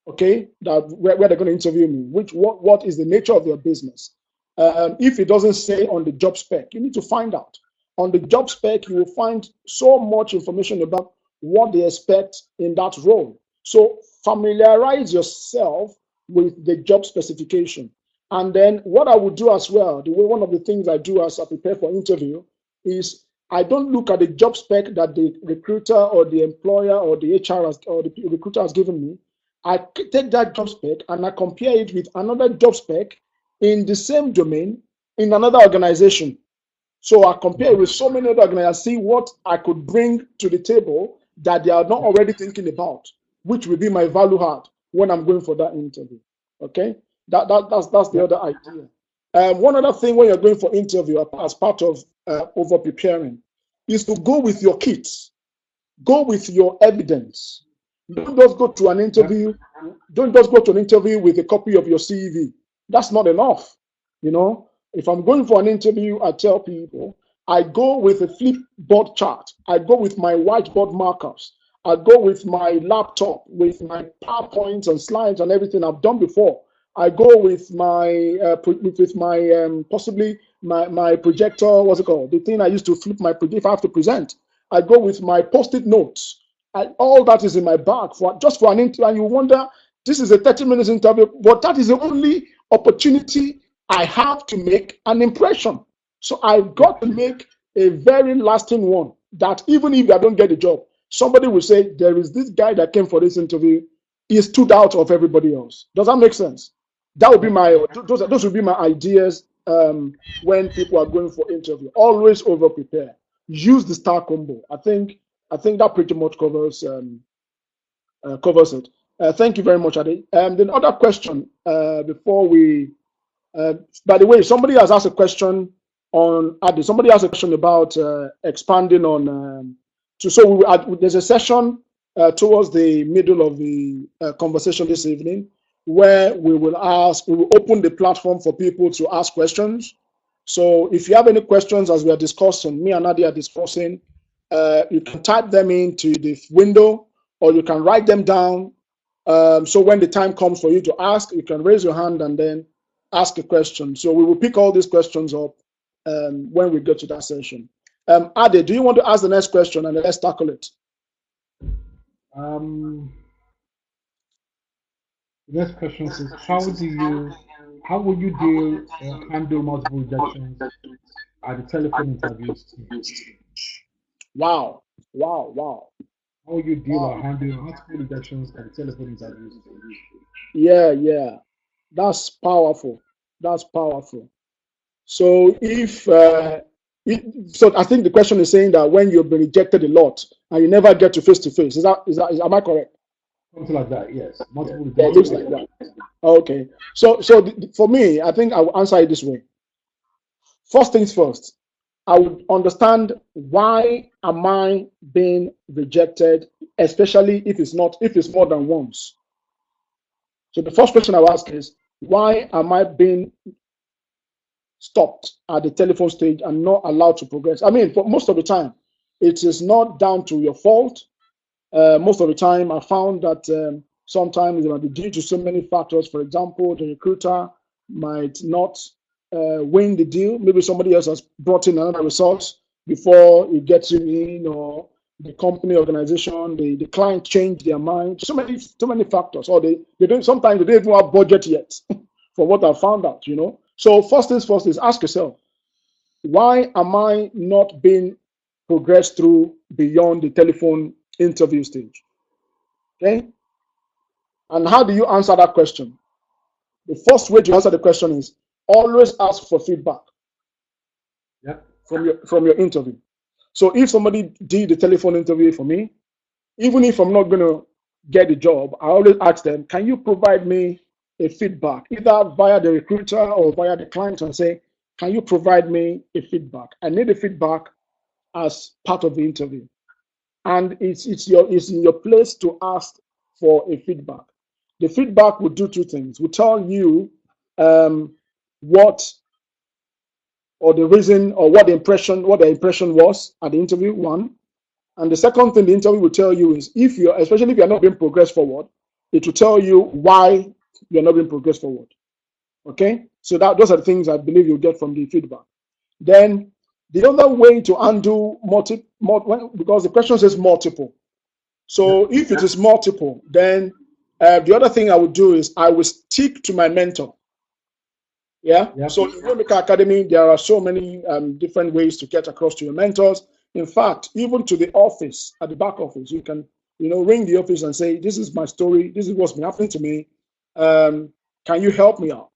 Okay, where they're going to interview me, what is the nature of your business? If it doesn't say on the job spec, you need to find out. On the job spec, you will find so much information about what they expect in that role. So familiarize yourself with the job specification. And then what I would do as well, one of the things I do as I prepare for interview is I don't look at the job spec that the recruiter or the employer or the HR or the recruiter has given me. I take that job spec and I compare it with another job spec in the same domain in another organization. So I compare with so many other organizations, see what I could bring to the table that they are not already thinking about, which will be my value add when I'm going for that interview. Okay, that's the other idea. One other thing when you're going for interview as part of over preparing is to go with your kits, go with your evidence. Don't just go to an interview. Don't just go to an interview with a copy of your CV. That's not enough. If I'm going for an interview, I tell people I go with a flipboard chart. I go with my whiteboard markers. I go with my laptop, with my PowerPoints and slides and everything I've done before. I go with my possibly my projector. What's it called? The thing I used to flip if I have to present. I go with my post-it notes. All that is in my bag just for an interview. And you wonder, this is a 30-minute interview, but that is the only opportunity I have to make an impression. So I've got to make a very lasting one that even if I don't get the job, somebody will say, there is this guy that came for this interview. He stood out of everybody else. Does that make sense? That would be those would be my ideas when people are going for interview. Always over prepare. Use the star combo. I think that pretty much covers it. Thank you very much, Ade. The other question before we, by the way, somebody has asked a question on Ade. Somebody asked a question about expanding on. There's a session towards the middle of the conversation this evening where we will open the platform for people to ask questions. So if you have any questions as we are discussing, me and Ade are discussing, you can type them into the window or you can write them down. So when the time comes for you to ask, you can raise your hand and then ask a question. So we will pick all these questions up when we get to that session. Ade, do you want to ask the next question and then let's tackle it? The next question is, how will you handle multiple rejections at the telephone interviews? Wow. How will you deal or handle multiple rejections at the telephone interviews? Yeah. That's powerful. So if So I think the question is saying that when you've been rejected a lot and you never get to face to face, am I correct? Something like that, yes. Multiple Yeah, it looks like that. Okay. So for me, I think I will answer it this way. First things first, I would understand why am I being rejected, especially if it's more than once. So the first question I will ask is, why am I being stopped at the telephone stage and not allowed to progress? I mean, for most of the time, it is not down to your fault. Most of the time, I found that sometimes it might be due to so many factors. For example, the recruiter might not win the deal. Maybe somebody else has brought in another resource before it gets you in, or the company organization, the client changed their mind. So many factors. Or they don't, sometimes they don't even have budget yet for what I found out, you know. So first things first is ask yourself, why am I not being progressed through beyond the telephone interview stage? Okay. And how do you answer that question? The first way to answer the question is always ask for feedback from your interview. So if somebody did the telephone interview for me, even if I'm not going to get the job, I always ask them, can you provide me a feedback, either via the recruiter or via the client, and say, can you provide me a feedback? I need a feedback as part of the interview. And it's in your place to ask for a feedback. The feedback will do two things. Will tell you what or the reason or what the impression was at the interview, one. And the second thing the interview will tell you is, especially if you're not being progressed forward, it will tell you why you're not being progressed forward. Okay, so those are the things I believe you'll get from the feedback. Then the other way to undo because the question says multiple. So if it is multiple, then the other thing I would do is I will stick to my mentor. Yeah. So in WayMaker Academy, there are so many different ways to get across to your mentors. In fact, even to the office, at the back office, you can, ring the office and say, this is my story. This is what's been happening to me. Can you help me out?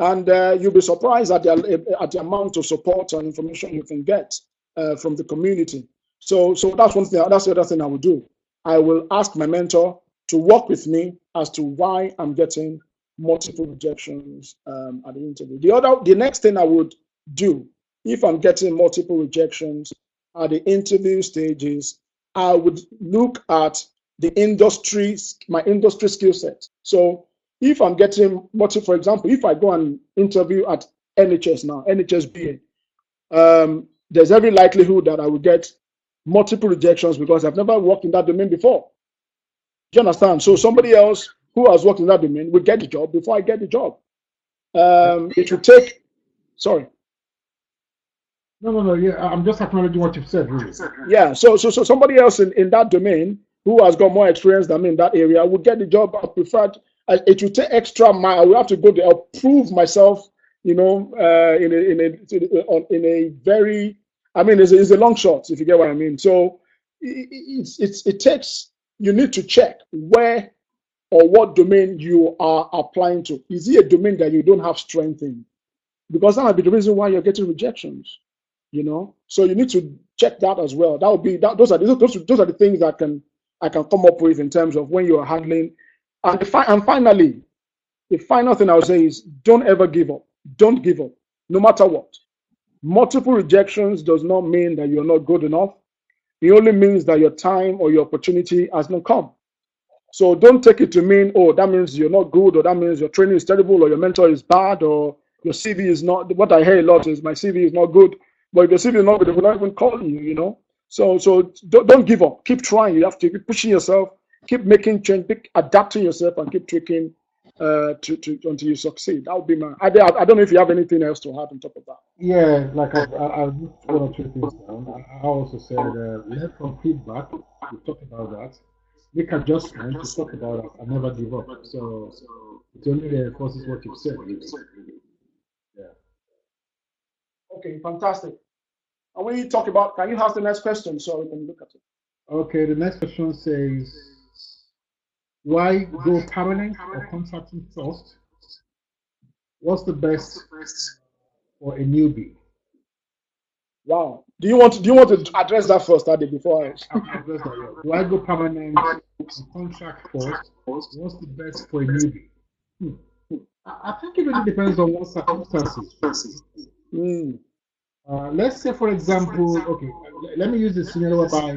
And you'll be surprised at the amount of support and information you can get from the community. So that's one thing. That's the other thing I will do. I will ask my mentor to work with me as to why I'm getting multiple rejections at the interview. The next thing I would do if I'm getting multiple rejections at the interview stages, I would look at my industry skill set. So if I'm getting multiple, for example, if I go and interview at NHS now, NHSBA, there's every likelihood that I will get multiple rejections because I've never worked in that domain before. Do you understand? So somebody else who has worked in that domain will get the job before I get the job. It will take, sorry. No. Yeah, I'm just acknowledging what you've said, really. Yeah, so somebody else in that domain who has got more experience than me in that area will get the job. I prefer it will take extra mile. I will have to go there, prove myself, in a very, I mean, it's a long shot, if you get what I mean. So it takes, you need to check where or what domain you are applying to. Is it a domain that you don't have strength in? Because that might be the reason why you're getting rejections. So you need to check that as well. That would be that. Those are the things that I can come up with in terms of when you are handling. And finally, the final thing I would say is don't ever give up. Don't give up, no matter what. Multiple rejections does not mean that you're not good enough. It only means that your time or your opportunity has not come. So don't take it to mean, oh, that means you're not good, or that means your training is terrible, or your mentor is bad, or your CV is not. What I hear a lot is my CV is not good. But if your CV is not good, they will not even call you. So don't give up. Keep trying. You have to keep pushing yourself. Keep making change. Keep adapting yourself, and keep tweaking until you succeed. That would be my. I don't know if you have anything else to add on top of that. Yeah, like I've one or two things down. I also said learn from feedback. We talked about that. Make adjustments. We talked about that. And never give up. So it only reinforces what you've said. Really. Yeah. Okay, fantastic. And when you talk about, can you ask the next question so we can look at it? Okay, the next question says, why go permanent or contracting first? What's the best for a newbie? Wow. Do you want to address that first, Adi, before I? I'll address that. Yeah. Do I go permanent or contract first? What's the best for a newbie? Hmm. I think it really depends on what circumstances, really. Mm. Let's say, for example, okay, let me use the scenario whereby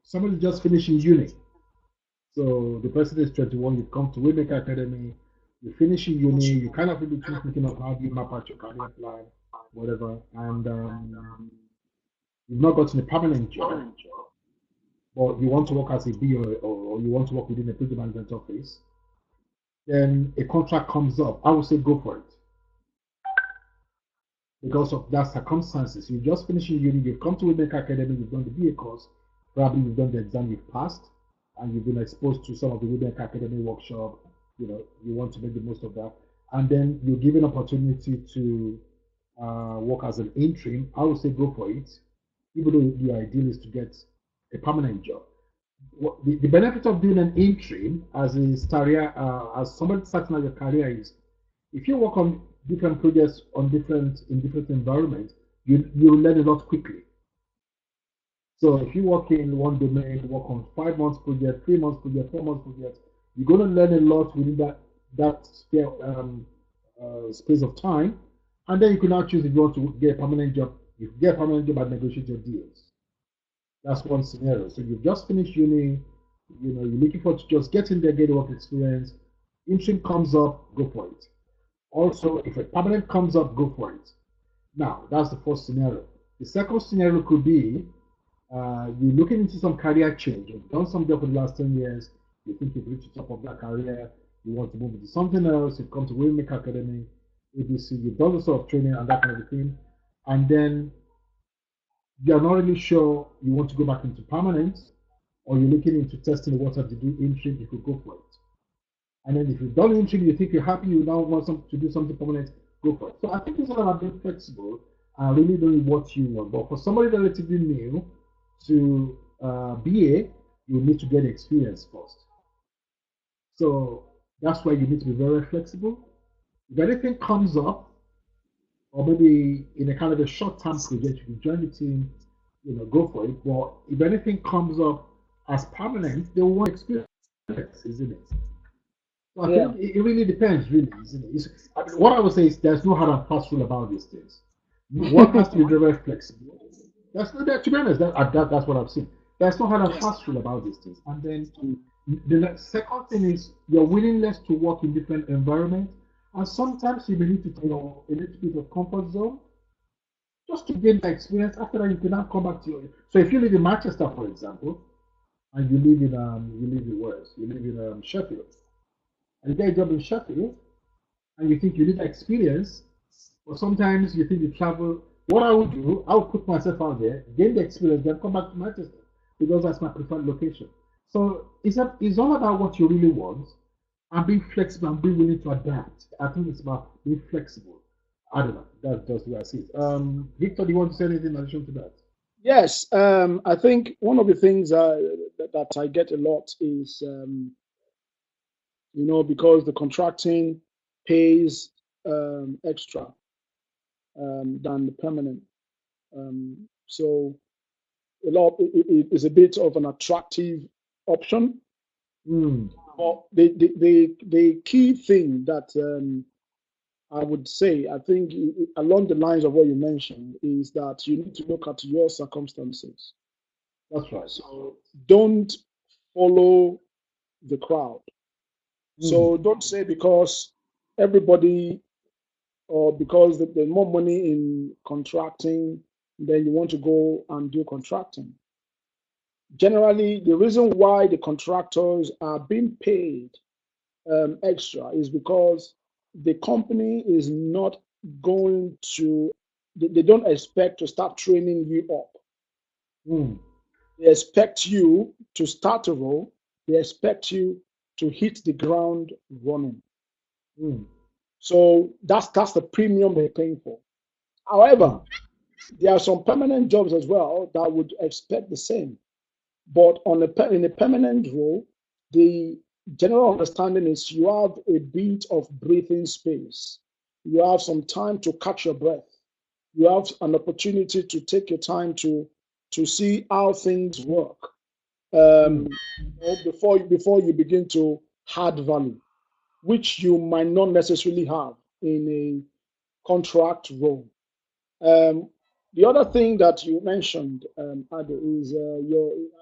somebody just finishing uni. So the person is 21, you come to WayMaker Academy, you finish in uni, you kind of in between thinking of how do you map out your career plan, whatever, and you've not gotten a permanent job, but you want to work as a B or you want to work within a project management office, then a contract comes up. I would say go for it because of that circumstances. You just finished uni, you've come to WayMaker Academy, you've done the BA course, probably you've done the exam, you've passed, and you've been exposed to some of the WayMaker Academy workshop. You want to make the most of that, and then you're given opportunity to work as an interim. I would say go for it, even though the ideal is to get a permanent job. The benefit of doing an interim as a career, as somebody starting out your career is, if you work on different projects in different environments, you learn a lot quickly. So if you work in one domain, work on 5 months project, 3 months project, 4 months project, you're going to learn a lot within that space of time, and then you can now choose if you want to get a permanent job. You get a permanent job and negotiate your deals. That's one scenario. So you've just finished uni, you're looking forward to just get in there, get work experience. Interim comes up, go for it. Also, if a permanent comes up, go for it. Now, that's the first scenario. The second scenario could be you're looking into some career change. You've done something for the last 10 years. You think you've reached the top of that career. You want to move into something else. You've come to WayMaker Academy, ABC. You've done the sort of training and that kind of thing. And then you're not really sure you want to go back into permanent, or you're looking into testing the water to do interim, you could go for it. And then if you've done interim, you think you're happy, you now want to do something permanent, go for it. So I think it's all about being flexible and really knowing what you want. But for somebody relatively new to BA, you need to get experience first. So that's why you need to be very flexible. If anything comes up, or maybe in a kind of a short-term project, you can join the team, go for it. But if anything comes up as permanent, they want experience, isn't it? So I think it really depends, really, isn't it? What I would say is there's no hard and fast rule about these things. One has to be very, very flexible. To be honest, that's what I've seen. There's no hard and fast rule about these things. And then the second thing is your willingness to work in different environments. And sometimes you may need to take a little bit of comfort zone just to gain the experience. After that, you can now come back to your. So if you live in Manchester, for example, and you live in Wales, you live in Sheffield, and you get a job in Sheffield, and you think you need experience, or sometimes you think you travel. What I would do, I would put myself out there, gain the experience, then come back to Manchester because that's my preferred location. So it's all about what you really want and being flexible and being willing to adapt. I think it's about being flexible. I don't know. That's just what I see. Victor, do you want to say anything in addition to that? Yes, I think one of the things that I get a lot is, because the contracting pays extra than the permanent. So a lot is a bit of an attractive option. But the key thing that I would say, I think along the lines of what you mentioned, is that you need to look at your circumstances. That's right. So don't follow the crowd. So don't say because everybody or because there's more money in contracting, then you want to go and do contracting. Generally, the reason why the contractors are being paid extra is because the company is not going to, they don't expect to start training you up. They expect you to start a role. They expect you to hit the ground running. So that's the premium they're paying for. However, there are some permanent jobs as well that would expect the same. But in a permanent role, the general understanding is you have a bit of breathing space. You have some time to catch your breath. you have an opportunity to take your time to see how things work before you begin to add value, which you might not necessarily have in a contract role. The other thing that you mentioned, Ade,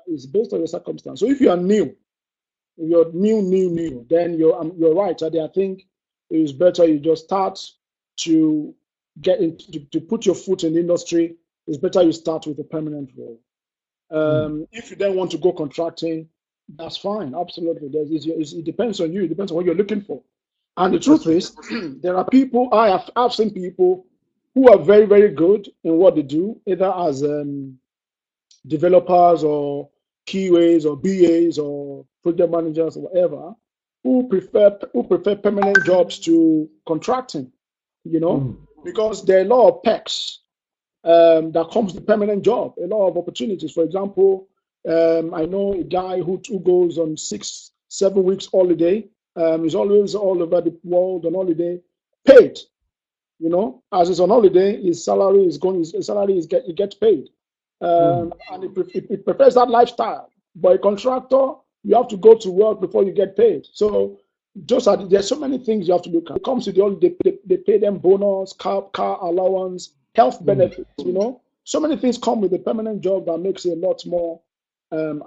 is based on your circumstance. So if you are new, if you're new, then you're right, Ade. I think it is better you just start to get into to put your foot in the industry. It's better you start with a permanent role. If you then want to go contracting, that's fine. Absolutely, it depends on you. It depends on what you're looking for. And the truth is, there are people I've seen people who are very, very good in what they do, either as developers or QAs or BAs or project managers or whatever, who prefer permanent jobs to contracting. Because there are a lot of perks that comes with permanent job, a lot of opportunities. For example, I know a guy who goes on 6-7 weeks holiday. He's always all over the world on holiday, paid. As he's on holiday, his salary he gets paid, and he prefers that lifestyle. But a contractor, you have to go to work before you get paid. So there's so many things you have to look at. It comes to the holiday, they pay them bonus, car allowance, health benefits. So many things come with a permanent job that makes it a lot more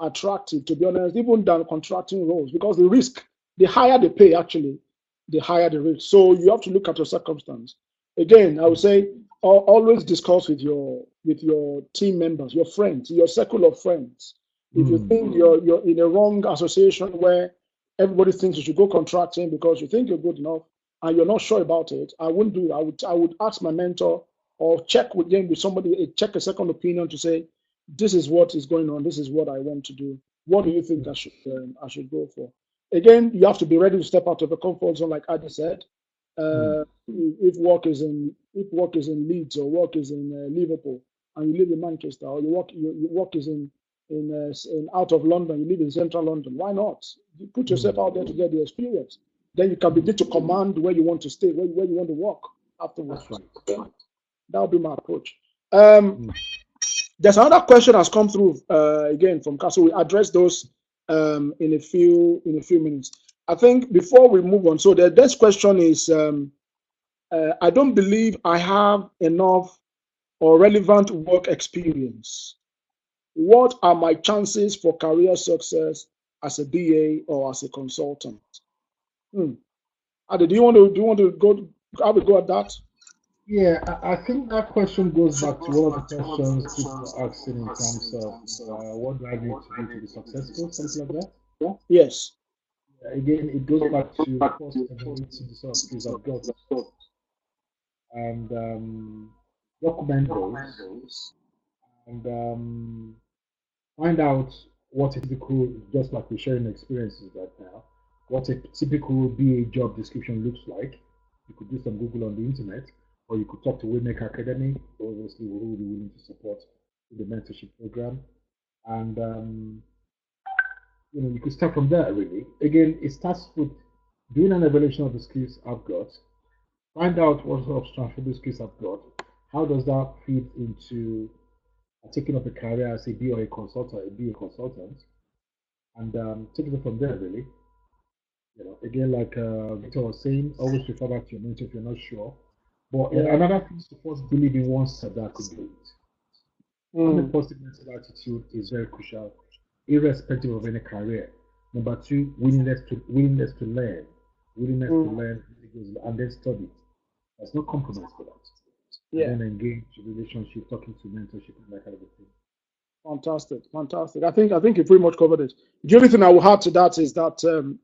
attractive, to be honest, even than contracting roles, because the higher the pay, actually, the higher the risk. So you have to look at your circumstance. Again, I would say always discuss with your team members, your friends, your circle of friends. If you think you're in a wrong association where everybody thinks you should go contracting because you think you're good enough and you're not sure about it, I wouldn't do it. I would ask my mentor or check with somebody, check a second opinion to say, this is what is going on. This is what I want to do. What do you think I should go for? Again, you have to be ready to step out of the comfort zone, like Adi said. If work is in Leeds or work is in Liverpool and you live in Manchester, or your work is in out of London, you live in central London, why not? You put yourself out there to get the experience. Then you can begin to command where you want to stay, where you want to work afterwards. Right. That would be my approach. There's another question that's come through again from Castle. We address those in a few minutes. I think before we move on, so the next question is, I don't believe I have enough or relevant work experience. What are my chances for career success as a BA or as a consultant? Adi, do you want to go have a go at that? Yeah, I think that question goes back to one of the questions people are asking in terms of what do I need to do to be successful, something like that. Yes. Again, it goes back to first evaluating the sort of skills I've got and document those and find out what a typical, just like we're sharing experiences right now, what a typical BA job description looks like. You could do some Google on the internet, or you could talk to WayMaker Academy. Obviously, we're really willing to support the mentorship program, and you could start from there. Really, again, it starts with doing an evaluation of the skills I've got. Find out what sort of transferable skills I've got. How does that fit into taking up a career as a B or a consultant, and taking it from there. Really, again, like Victor was saying, always refer back to your mentor if you're not sure. But another thing is to first believe in oneself that I could do it. Having a positive mental attitude is very crucial, irrespective of any career. Number two, willingness to learn, and then study. There's no compromise for that. And then engage relationship, talking to mentorship, and that kind of thing. Fantastic. I think you pretty much covered it. The only thing I will add to that is that on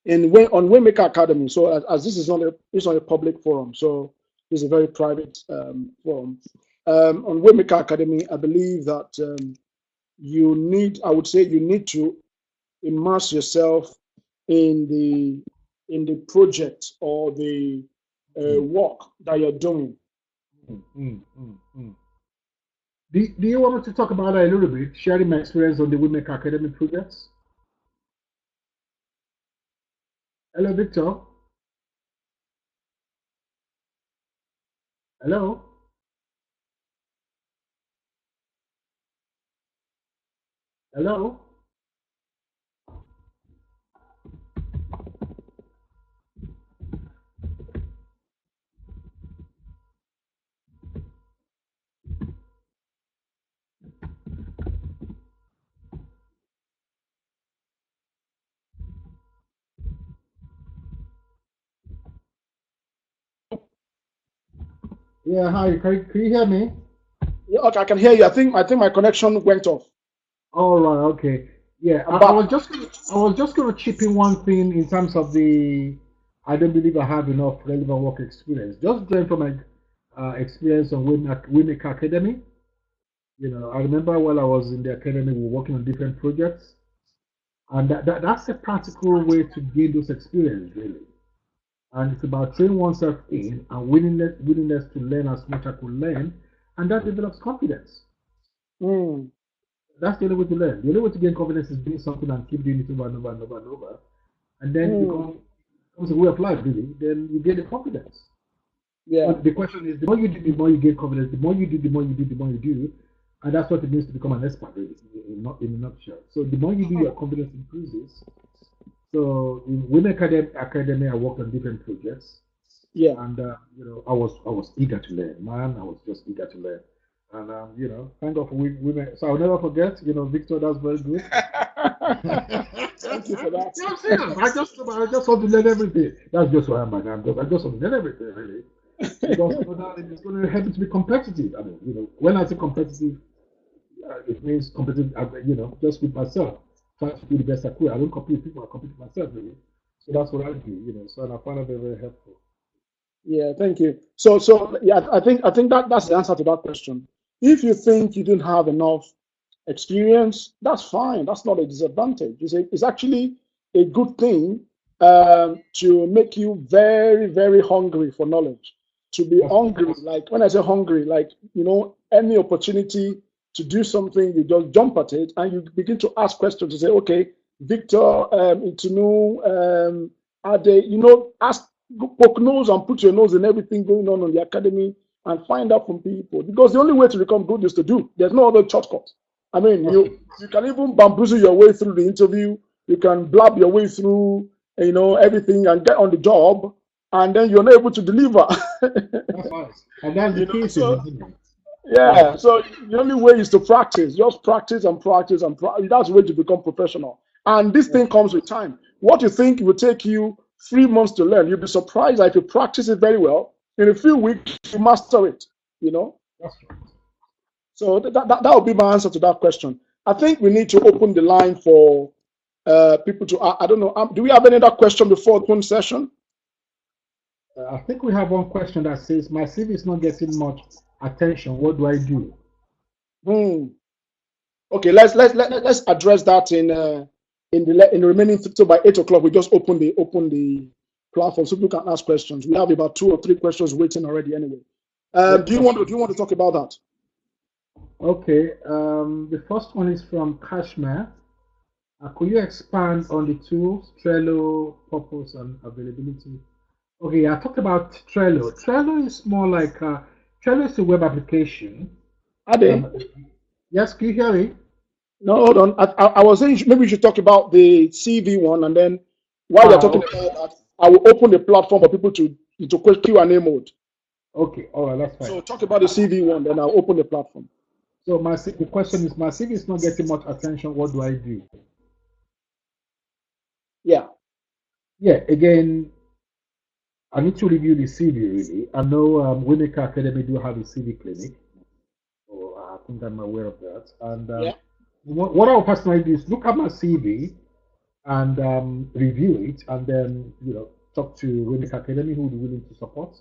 WayMaker Academy. So as this is on a public forum, so this is a very private forum. On WayMaker Academy, I believe that you need to immerse yourself in the project or the work that you're doing. Do you want me to talk about that a little bit, sharing my experience on the WayMaker Academy projects? Hello, Victor. Hello. Hello? Yeah, hi. Can you hear me? Yeah, okay, I can hear you. I think my connection went off. All right, okay. Yeah, I'm I back. was just gonna chip in one thing in terms of the I don't believe I have enough relevant work experience. Just drawing from my experience on WayMaker Academy. I remember while I was in the academy, we were working on different projects, and that's a practical way to gain those experience, really. And it's about training oneself in and willingness to learn as much as I could learn, and that develops confidence. Mm, That's the only way to learn. The only way to gain confidence is doing something and keep doing it over and over and over and over. And then it mm, becomes a way of life, really. Then you gain the confidence. So yeah, the question is, the more you do, the more you gain confidence. The more you do, the more you do, the more you do. And that's what it means to become an expert, really, in a nutshell. So the more you do, your confidence increases. So in Women Academy, I worked on different projects. yeah. And I was eager to learn, man. I was just eager to learn, and thank God for women. So I'll never forget, Victor. That's very good. Thank you for that. Yeah, I'm serious. I just want to learn everything. That's just why I'm like I just want to learn everything, really, because that it's going to help me to be competitive. I mean, when I say competitive, it means competitive. Just with myself, trying to do the best I could. I don't compete with people. I compete with myself, really. So that's what I do. So and I find it very, very helpful. Yeah, thank you. So yeah, I think that's the answer to that question. If you think you didn't have enough experience, that's fine. That's not a disadvantage. It's actually a good thing to make you very, very hungry for knowledge. To be That's hungry, like when I say hungry, like any opportunity to do something, you just jump at it and you begin to ask questions to say, okay, Victor, Itunu, Ade, ask, poke nose and put your nose in everything going on in the academy and find out from people. Because the only way to become good is to do. There's no other shortcut. I mean, that's you can even bamboozle your way through the interview. You can blab your way through, everything and get on the job, and then you're not able to deliver. That's nice. And that's the key thing, So isn't it? Yeah. yeah, so the only way is to practice. Just practice and practice and practice. That's the way to become professional. And this thing comes with time. What you think will take you 3 months to learn, you'll be surprised that if you practice it very well, in a few weeks you master it. You know. That's right. So that would be my answer to that question. I think we need to open the line for people to. I don't know. Do we have any other question before the open session? I think we have one question that says, "My CV is not getting much attention. What do I do?" Hmm. Okay, let's address that in the remaining. So by 8 o'clock, we just open the platform so people can ask questions. We have about 2 or 3 questions waiting already. Anyway, Yeah, do you want to talk about that? okay. The first one is from Kashmir. Could you expand on the tools, Trello, purpose, and availability? Okay, I talked about Trello. Trello is more like Trello is a web application. Are they? Um, yes, can you hear me? No, hold on. I was saying maybe we should talk about the CV one, and then while you're Ah, talking okay. about that, I will open the platform for people to Q&A mode. Okay, all right, that's fine. So talk about the CV one, then I'll open the platform. So the question is, my CV is not getting much attention. What do I do? Yeah. Yeah, again, I need to review the CV really. I know WayMaker Academy do have a CV clinic, so I think I'm aware of that. And Yeah. what I will personally do is look at my CV and review it, and then talk to WayMaker Academy who will be willing to support.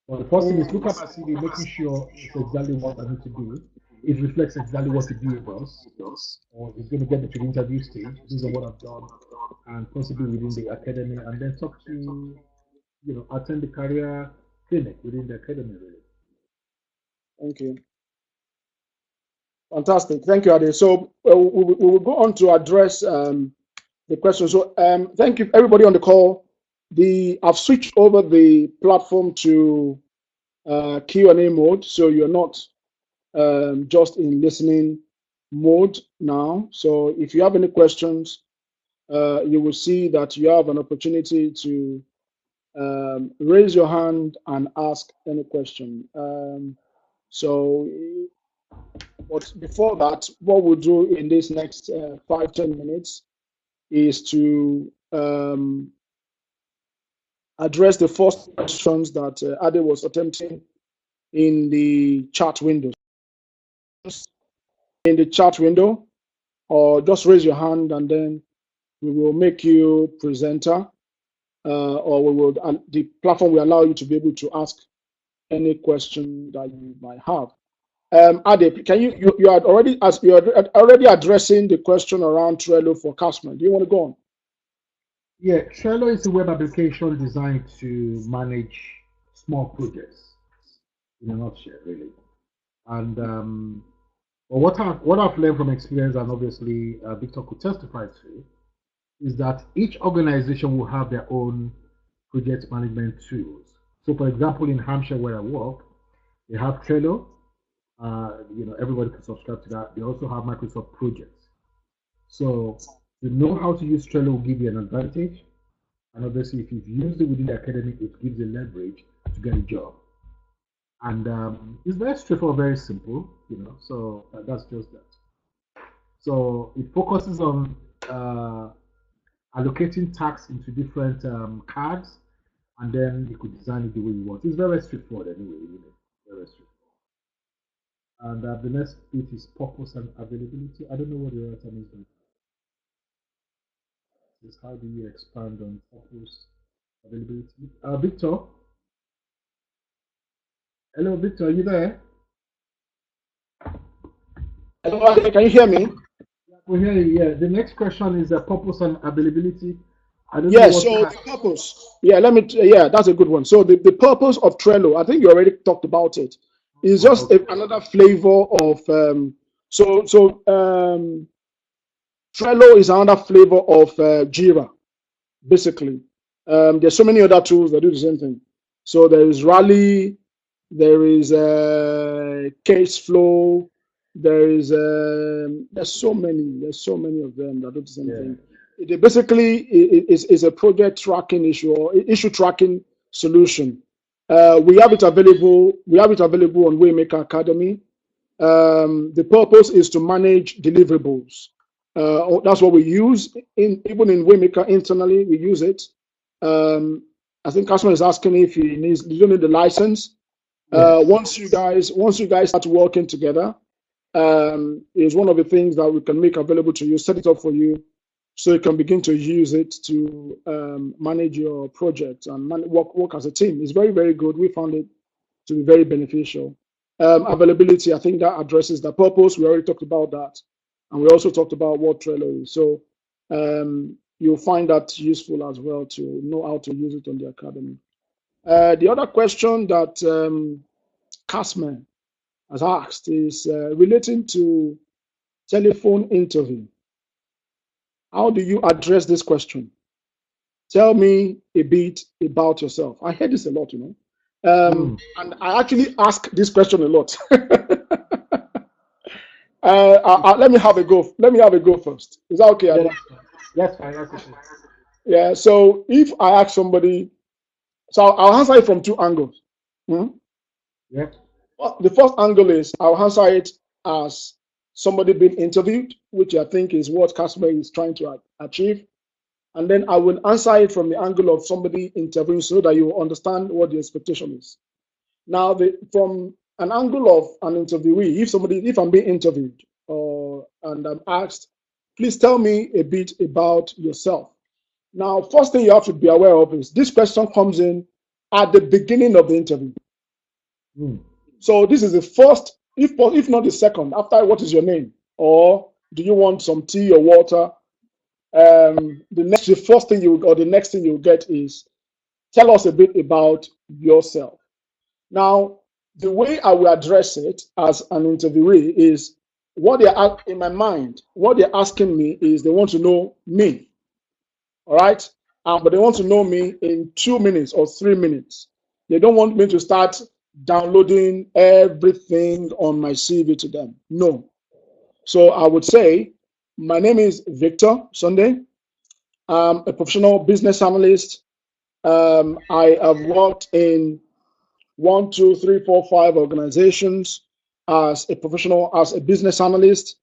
Well, the first thing is look at my CV, making sure it's exactly what I need to do. It reflects exactly what the BA does, or it's going to get me to the interview stage. These are what I've done, and possibly within the academy, and then talk to, attend the career clinic within the academy, really. Thank you. Fantastic. Thank you, Ade. So we will go on to address the question. So thank you, everybody on the call. I've switched over the platform to Q&A mode, so you're not just in listening mode now. So if you have any questions, you will see that you have an opportunity to raise your hand and ask any question. But before that, what we'll do in this next 5-10 minutes is to address the first questions that Ade was attempting in the chat window. In the chat window, or just raise your hand and then we will make you presenter, or the platform will allow you to be able to ask any question that you might have. Ade, can you are already addressing the question around Trello for Castman. Do you want to go on? Yeah, Trello is a web application designed to manage small projects in a nutshell, really. And what I've learned from experience, and obviously Victor could testify to, is that each organization will have their own project management tools. So, for example, in Hampshire, where I work, they have Trello. Everybody can subscribe to that. They also have Microsoft Projects. So, to know how to use Trello will give you an advantage. And obviously, if you've used it within the academy, it gives you leverage to get a job. And it's very straightforward, very simple, so that's just that. So it focuses on allocating tasks into different cards, and then you could design it the way you want. It's very straightforward anyway, very straightforward. And the next bit is purpose and availability. I don't know what the other term is. Is how do you expand on purpose availability? Victor? Hello, Victor, are you there? Hello, can you hear me? We hear you, yeah. The next question is purpose and availability. So the purpose. Yeah, that's a good one. So the purpose of Trello, I think you already talked about it, is just another flavor of Trello is another flavor of Jira, basically. There's so many other tools that do the same thing. So there is Rally, there is Case Flow, there's so many of them that do the same thing. It basically is a project tracking issue or issue tracking solution. We have it available. We have it available on WayMaker Academy. The purpose is to manage deliverables. That's what we use even in WayMaker internally. We use it. I think customer is asking if he needs. You don't need the license. Once you guys start working together, is one of the things that we can make available to you. Set it up for you, so you can begin to use it to manage your project and work as a team. It's very, very good. We found it to be very beneficial. Availability, I think that addresses the purpose. We already talked about that. And we also talked about what Trello is. So you'll find that useful as well to know how to use it on the academy. The other question that Casman has asked is relating to telephone interview. How do you address this question? Tell me a bit about yourself. I hear this a lot, and I actually ask this question a lot. Let me have a go. Let me have a go first. Is that okay? Yes, fine. That's okay. Yeah. So if I ask somebody, so I'll answer it from two angles. Yeah. Well, the first angle is I'll answer it as somebody being interviewed, which I think is what customer is trying to achieve. And then I will answer it from the angle of somebody interviewing so that you understand what the expectation is. Now, from an angle of an interviewee, if I'm being interviewed and I'm asked, please tell me a bit about yourself. Now, first thing you have to be aware of is this question comes in at the beginning of the interview. So this is the first, if not the second, after what is your name? Or do you want some tea or water? The first thing the next thing you'll get is, tell us a bit about yourself. Now, the way I will address it as an interviewee is in my mind, what they're asking me is they want to know me. All right? But they want to know me in 2 minutes or 3 minutes. They don't want me to start downloading everything on my CV to them. No. So I would say, my name is Victor Sunday. I'm a professional business analyst. I have worked in 1, 2, 3, 4, 5 organizations as a professional, as a business analyst.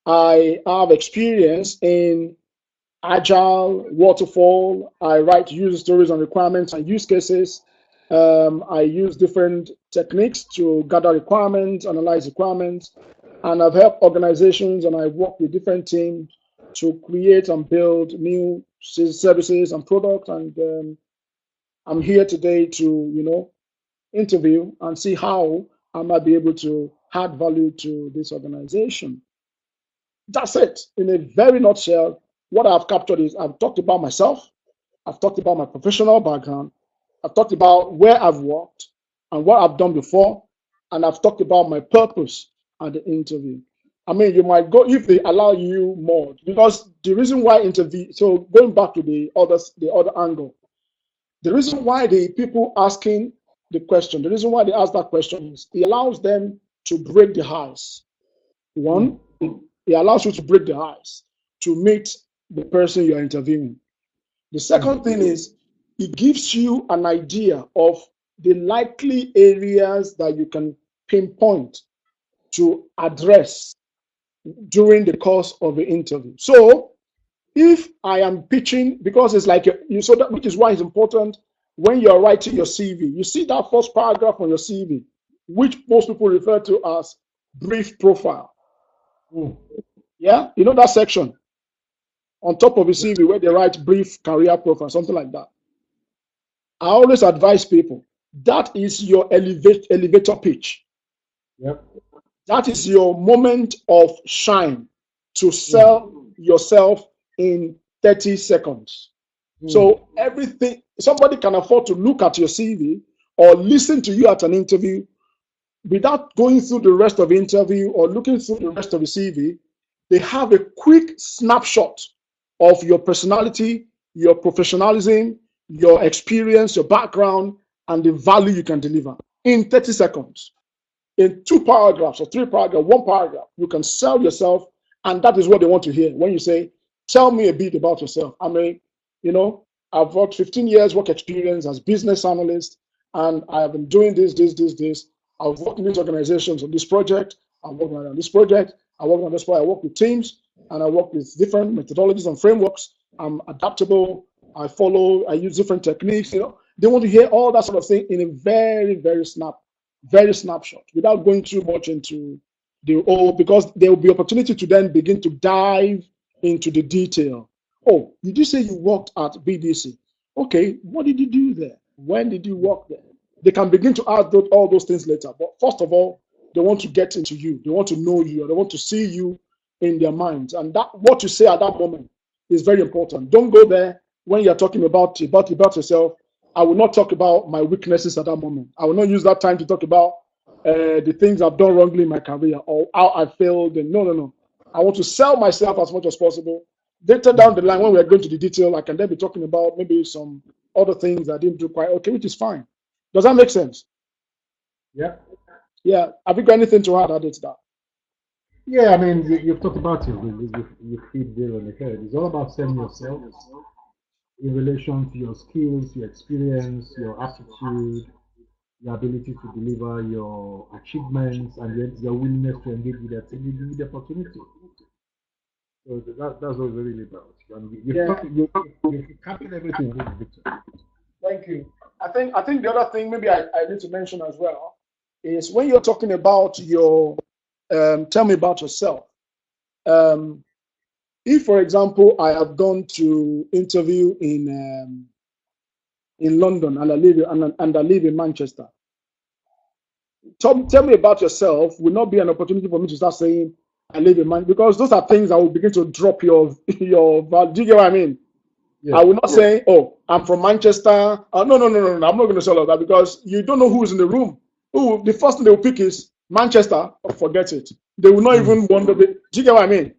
I have experience in agile, waterfall. I write user stories and requirements and use cases. I use different techniques to gather requirements, analyze requirements, and I've helped organizations and I work with different teams to create and build new services and products. And I'm here today to, interview and see how I might be able to add value to this organization. That's it. In a very nutshell, what I've captured is I've talked about myself, I've talked about my professional background, I've talked about where I've worked and what I've done before, and I've talked about my purpose at the interview. I mean, you might go if they allow you more, because the reason why interview. So going back to the other angle, the reason why the people asking the question, the reason why they ask that question is it allows them to break the ice. One, it allows you to break the ice to meet the person you're interviewing. The second thing is it gives you an idea of the likely areas that you can pinpoint to address during the course of the interview. So if I am pitching, because it's like you saw that, which is why it's important when you're writing your CV. You see that first paragraph on your CV, which most people refer to as brief profile. Yeah, you know that section on top of the CV where they write brief career profile, something like that. I always advise people that is your elevator pitch. Yep. That is your moment of shine to sell yourself in 30 seconds. So everything, somebody can afford to look at your CV or listen to you at an interview without going through the rest of the interview or looking through the rest of the CV. They have a quick snapshot of your personality, your professionalism, your experience, your background, and the value you can deliver in 30 seconds. In 2 paragraphs or 3 paragraphs, 1 paragraph, you can sell yourself, and that is what they want to hear. When you say, tell me a bit about yourself. I mean, I've worked 15 years work experience as business analyst, and I have been doing this. I've worked in these organizations on this project. I'm working on this project. I work on this project. I work with teams, and I work with different methodologies and frameworks. I'm adaptable. I use different techniques. They want to hear all that sort of thing in a very, very snapshot without going too much into because there will be opportunity to then begin to dive into the detail. Oh, did you say you worked at BDC? Okay, what did you do there? When did you work there? They can begin to add all those things later. But first of all, they want to get into you. They want to know you. Or they want to see you in their minds. And that what you say at that moment is very important. Don't go there when you're talking about yourself. I will not talk about my weaknesses at that moment. I will not use that time to talk about the things I've done wrongly in my career or how I failed. And no. I want to sell myself as much as possible. Later down the line, when we're going to the detail, I can then be talking about maybe some other things I didn't do quite okay, which is fine. Does that make sense? Yeah. Yeah. Have you got anything to add to that? Yeah, I mean, you've talked about it. You hit there on the head. It's all about selling yourself in relation to your skills, your experience, your attitude, your ability to deliver your achievements, and your willingness to engage with the opportunity. So that's what it's really about. And you captured everything, really, Victor. Thank you. I think the other thing maybe I need to mention as well is when you're talking about your tell me about yourself. If, for example, I have gone to interview in London and I live in Manchester, tell me about yourself will not be an opportunity for me to start saying I live in Manchester, because those are things that will begin to drop your value. Do you get what I mean? Yeah. I will not say, oh, I'm from Manchester. No. I'm not going to say all of that, because you don't know who's in the room. The first thing they will pick is Manchester. Forget it. They will not even wonder. Do you get what I mean?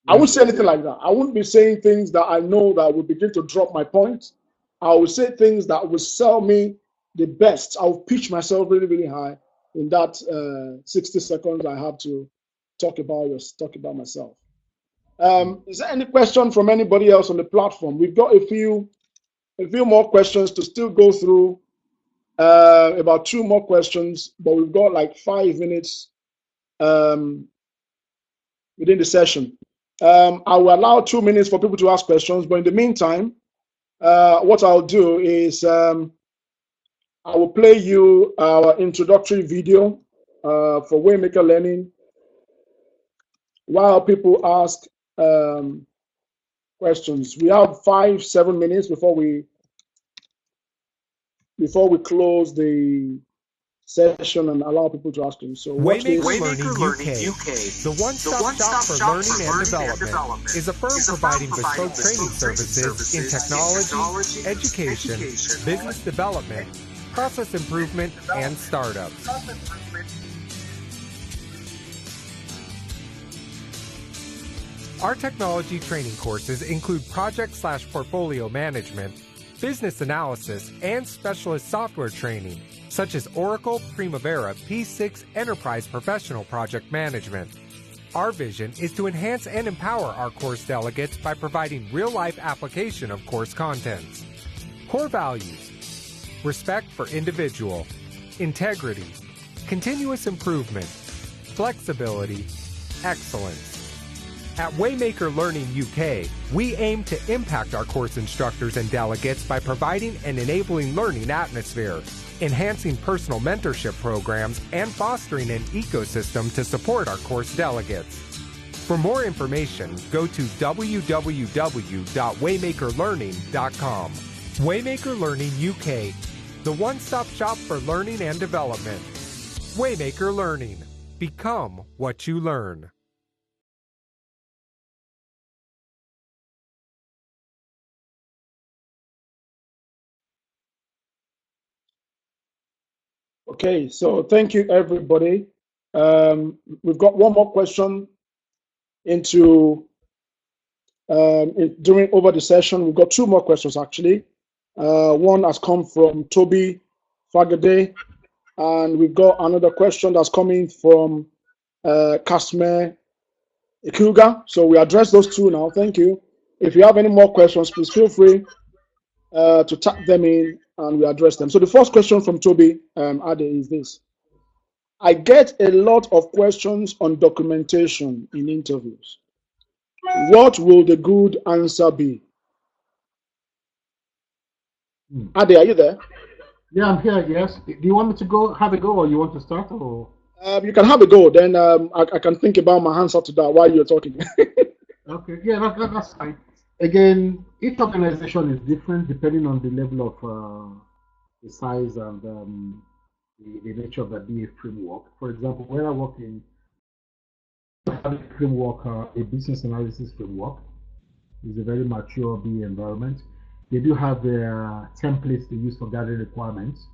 I won't say anything like that. I won't be saying things that I know that will begin to drop my points. I will say things that will sell me the best. I'll pitch myself really, really high in that 60 seconds I have to talk about myself. Is there any question from anybody else on the platform? We've got a few more questions to still go through. About 2 more questions, but we've got like 5 minutes within the session. I will allow 2 minutes for people to ask questions, but in the meantime, what I'll do is I will play you our introductory video for WayMaker Learning while people ask questions. We have 5-7 minutes before we close the session and allow people to ask them. So WayMaker Learning UK, the one-stop shop for learning and development, is a firm providing bespoke training services in technology, education, business development, process improvement, and startups. Our technology training courses include project/portfolio management, business analysis, and specialist software training, such as Oracle Primavera P6 Enterprise Professional Project Management. Our vision is to enhance and empower our course delegates by providing real-life application of course contents. Core values: respect for individual, integrity, continuous improvement, flexibility, excellence. At WayMaker Learning UK, we aim to impact our course instructors and delegates by providing an enabling learning atmosphere, enhancing personal mentorship programs, and fostering an ecosystem to support our course delegates. For more information, go to www.waymakerlearning.com. WayMaker Learning UK, the one-stop shop for learning and development. WayMaker Learning. Become what you learn. Okay, so thank you, everybody. We've got one more question during over the session. We've got 2 more questions, actually. One has come from Toby Fagade, and we've got another question that's coming from Kasme Ikuga. So we address those 2 now. Thank you. If you have any more questions, please feel free to tap them in and we address them. So the first question from Toby Ade is this: I get a lot of questions on documentation in interviews. What will the good answer be? Ade, are you there? Yeah, I'm here, yes. Do you want me to have a go, or you want to start? Or you can have a go, then I can think about my answer to that while you're talking. Okay, yeah, that's fine. Again, each organization is different depending on the level of the size and the nature of the BA framework. For example, where I work in a framework, a business analysis framework, is a very mature BA environment. They do have their templates they use for gathering requirements.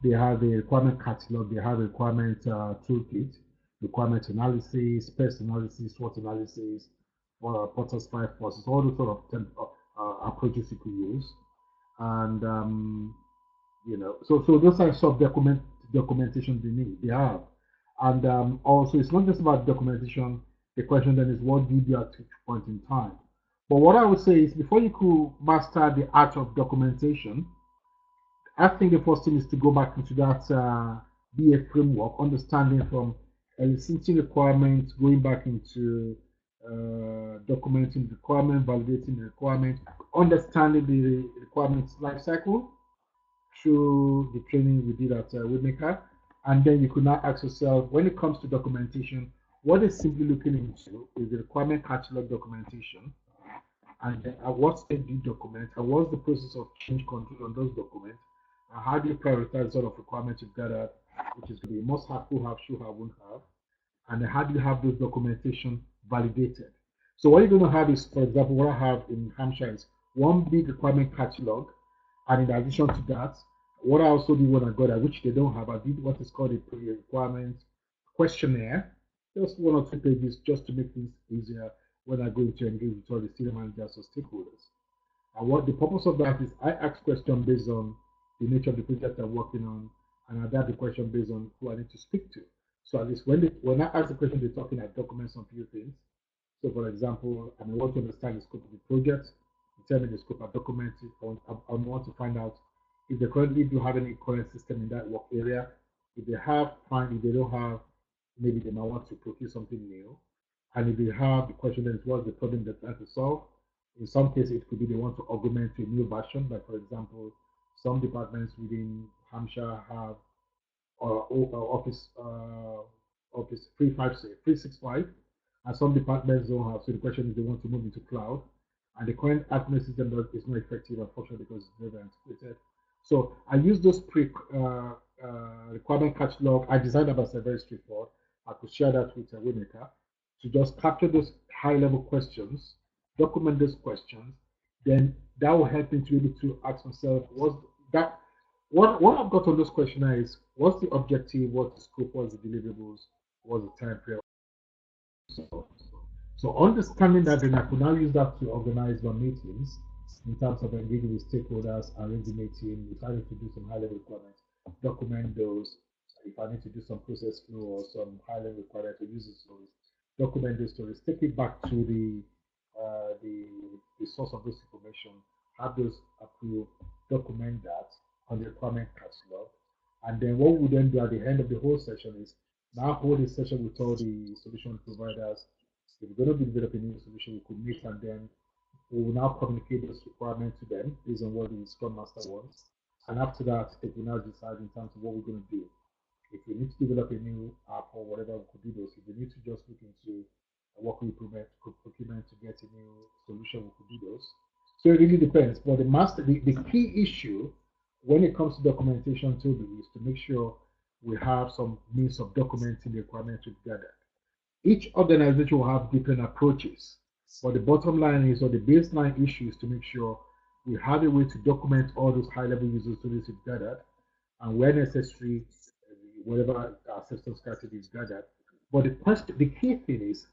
They have a requirement catalog, they have a requirement toolkit, requirement analysis, spec analysis, SWOT analysis, Porter's 5 forces, all those sort of approaches you could use. And so those are sort of documentation they have. And also, it's not just about documentation. The question then is, what did you at each point in time? But what I would say is, before you could master the art of documentation, I think the first thing is to go back into that BA framework, understanding from eliciting requirements, going back into documenting the requirement, validating the requirement, understanding the requirements lifecycle through the training we did at WayMaker. And then you could now ask yourself, when it comes to documentation, what is simply looking into is the requirement catalog documentation, and then at what stage do you document, and what's the process of change control on those documents, and how do you prioritize sort of requirements you've gathered, which is going to be must have, could have, should have, won't have, and then how do you have those documentation validated? So what you're going to have is, for example, what I have in Hampshire is one big requirement catalog, and in addition to that, what I also did when I got that, which they don't have, I did what is called a pre-requirement questionnaire, just 1 or 2 pages, just to make things easier when I go into engage with all the senior managers or stakeholders. And what the purpose of that is, I ask questions based on the nature of the project I'm working on, and I adapt the question based on who I need to speak to. So at least when I ask the question, they're talking, I document some few things. So for example, I want to understand the scope of the project, determine the scope, I document it. I want to find out if they currently do have any current system in that work area. If they have, fine. If they don't have, maybe they might want to procure something new. And if they have, the question then is what's the problem they're trying to solve? In some cases, it could be they want to augment to a new version. Like for example, some departments within Hampshire have Office 365, and some departments don't have. So the question is they want to move into cloud, and the current admin system is not effective, unfortunately, because it's never integrated. So I use those requirement catalog. I designed that as a very straightforward. I could share that with WayMaker to just capture those high-level questions, document those questions. Then that will help me to be able to ask myself, that what I've got on this questionnaire is what's the objective, what's the scope, what's the deliverables, what's the time period. So understanding that, then I could now use that to organize my meetings in terms of engaging with stakeholders, arrange the meeting, if I need to do some high-level requirements, document those. If I need to do some process flow or some high-level requirements to use the stories, document those stories, take it back to the source of this information, have those approved, document that on the requirement catalog. And then what we then do at the end of the whole session is now hold a session with all the solution providers. If we're going to be developing a new solution, we could meet and then we will now communicate those requirements to them based on what the Scrum Master wants. And after that, they will now decide in terms of what we're going to do. If we need to develop a new app or whatever, we could do those. If we need to just look into work procurement to get a new solution, we could do those. So it really depends. But the key issue when it comes to documentation, Toby, is to make sure we have some means of documenting the requirements we've gathered. Each organization will have different approaches, but the bottom line is, or the baseline issue is to make sure we have a way to document all those high-level user stories we've gathered, and where necessary, whatever our system strategy is gathered. But the key thing is,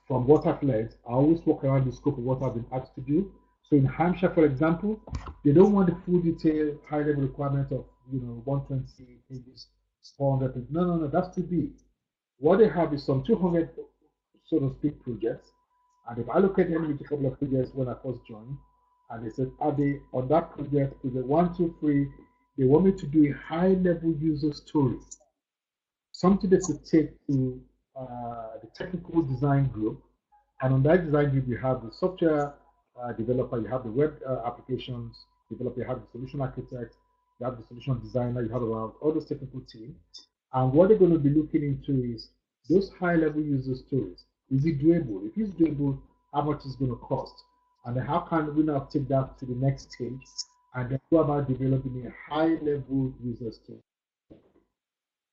from what I've learned, I always walk around the scope of what I've been asked to do. So in Hampshire, for example, they don't want the full detail, high-level requirement of 120 pages, 400 pages. No, that's too big. What they have is some 200, so to speak, projects, and they've allocated me with a couple of projects when I first joined, and they said, are they on that project 1, 2, 3? They want me to do a high-level user story, something that could take to the technical design group, and on that design group you have the software developer, you have the web applications developer, you have the solution architect, you have the solution designer, you have around all those technical teams. And what they're going to be looking into is those high-level user stories. Is it doable? If it's doable, how much is going to cost? And then how can we now take that to the next stage and then go about developing a high-level user story?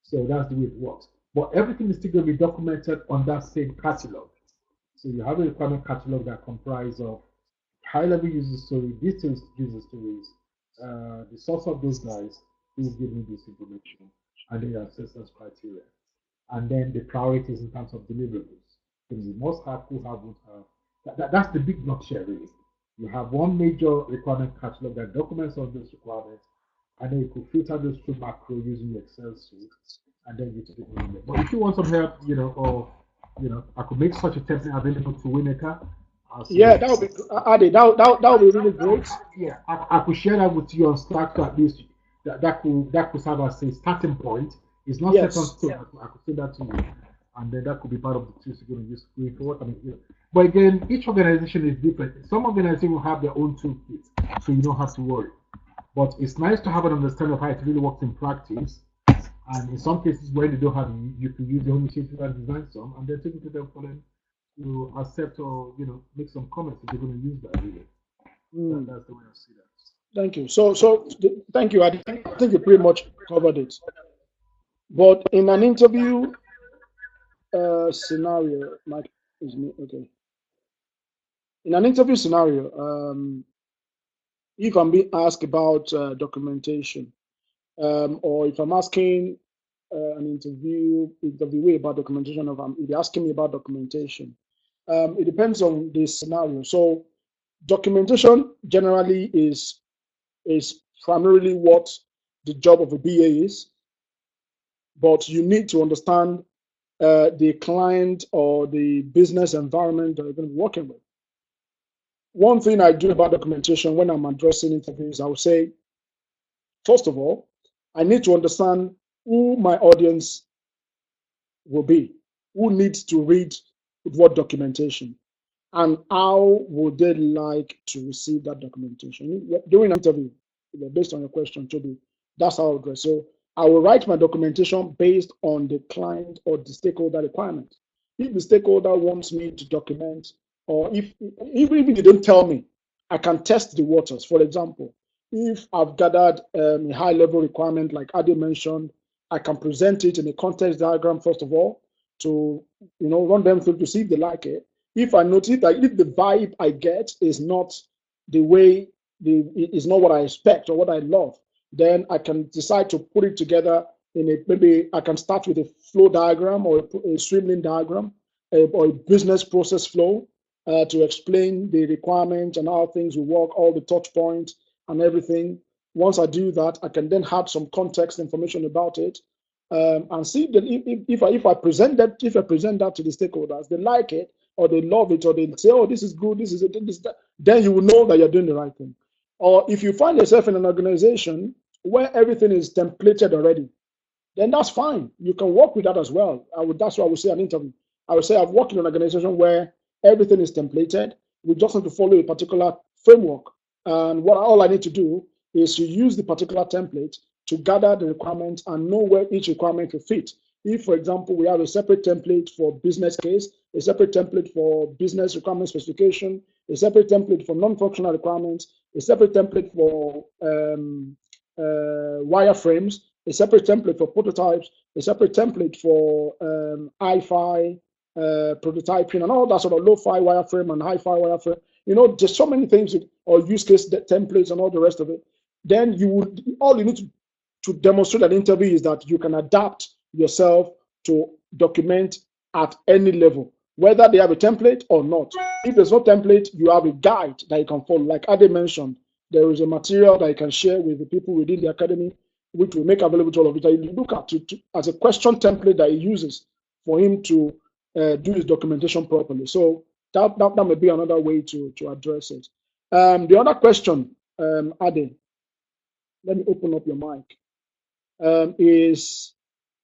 So that's the way it works. But everything is still going to be documented on that same catalog. So you have a requirement catalog that comprises of high-level user story, detailed user stories, the source of those guys, please give me this information, and then your assessment criteria. And then the priorities in terms of deliverables. So you must have, who have, won't have. That's the big nutshell, really. You have one major requirement catalog that documents all those requirements, and then you could filter those through macro using your Excel suite, and then you take it from there. But if you want some help, or I could make such a template available to WayMaker. Yeah, that would be Adi, that would be really great. Yeah, I could share that with you on Slack to at least that could serve as a starting point. It's not set on stone. I could say that to you, and then that could be part of the tools you're going to use going forward. But again, each organization is different. Some organizations will have their own toolkit, so you don't have to worry. But it's nice to have an understanding of how it really works in practice. And in some cases where they don't have, you can use your own initiative and design some, and then take it to them for them to accept or make some comments if they're going to use that. Really, that's the way I see that. Thank you. So thank you. I think you pretty much covered it. But in an interview scenario, Mike is me. Okay. In an interview scenario, you can be asked about documentation, or if I'm asking an interviewee about documentation, if you're asking me about documentation, it depends on the scenario. So documentation generally is primarily what the job of a BA is. but you need to understand the client or the business environment that you're going to be working with. One thing I do about documentation when I'm addressing interviews, I would say, first of all, I need to understand who my audience will be, who needs to read what documentation, and how would they like to receive that documentation. During an interview, based on your question, Toby, that's how I address. So I will write my documentation based on the client or the stakeholder requirement. If the stakeholder wants me to document, or if even if they don't tell me, I can test the waters. For example, if I've gathered a high-level requirement like Ade mentioned, I can present it in a context diagram first of all to run them through to see if they like it. If I notice that if the vibe I get is not the way is not what I expect or what I love, then I can decide to put it together in a, maybe I can start with a flow diagram or a streamline diagram or a business process flow to explain the requirements and how things will work, all the touch points and everything. Once I do that, I can then have some context information about it and see that if I present that to the stakeholders, they like it or they love it or they say, oh, this is good, this is it, this is that, then you will know that you're doing the right thing. Or if you find yourself in an organization where everything is templated already, then that's fine. You can work with that as well. That's what I would say an interview. I would say I've worked in an organization where everything is templated. We just have to follow a particular framework. And all I need to do is to use the particular template to gather the requirements and know where each requirement will fit. If, for example, we have a separate template for business case, a separate template for business requirement specification, a separate template for non-functional requirements, a separate template for wireframes, a separate template for prototypes, a separate template for hi-fi prototyping, and all that sort of low-fi wireframe and hi-fi wireframe. There's so many things, or use case templates and all the rest of it. Then all you need to demonstrate an interview is that you can adapt yourself to document at any level, whether they have a template or not. If there's no template, you have a guide that you can follow. Like Ade mentioned, there is a material that you can share with the people within the academy, which will make available to all of it. You look at as a question template that he uses for him to do his documentation properly. So that may be another way to address it. The other question, Ade, let me open up your mic, is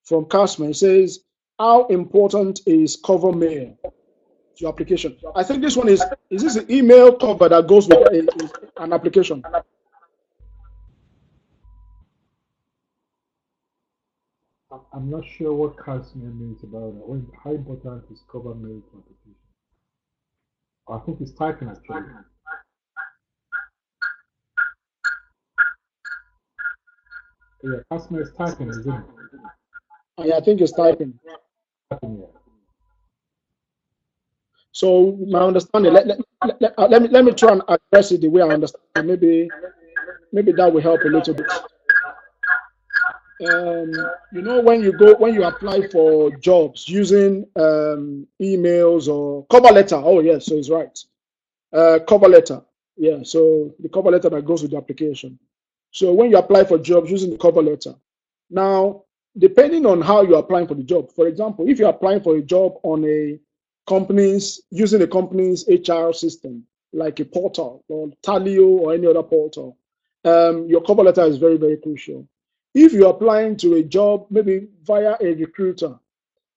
from Casman. It says, how important is cover mail to your application? I think this one is this an email cover that goes with an application? I'm not sure what Casimir means about that. How important is cover mail to application? I think he's typing actually. Yeah, Casimir is typing, isn't it? Yeah, I think he's typing. So my understanding, let me try and address it the way I understand. Maybe that will help a little bit. When you apply for jobs using emails or cover letter. Oh yes, so he's right. Cover letter. Yeah, so the cover letter that goes with the application. So when you apply for jobs using the cover letter, now depending on how you're applying for the job, for example, if you're applying for a job on using a company's HR system, like a portal or Talio or any other portal, your cover letter is very, very crucial. If you're applying to a job, maybe via a recruiter,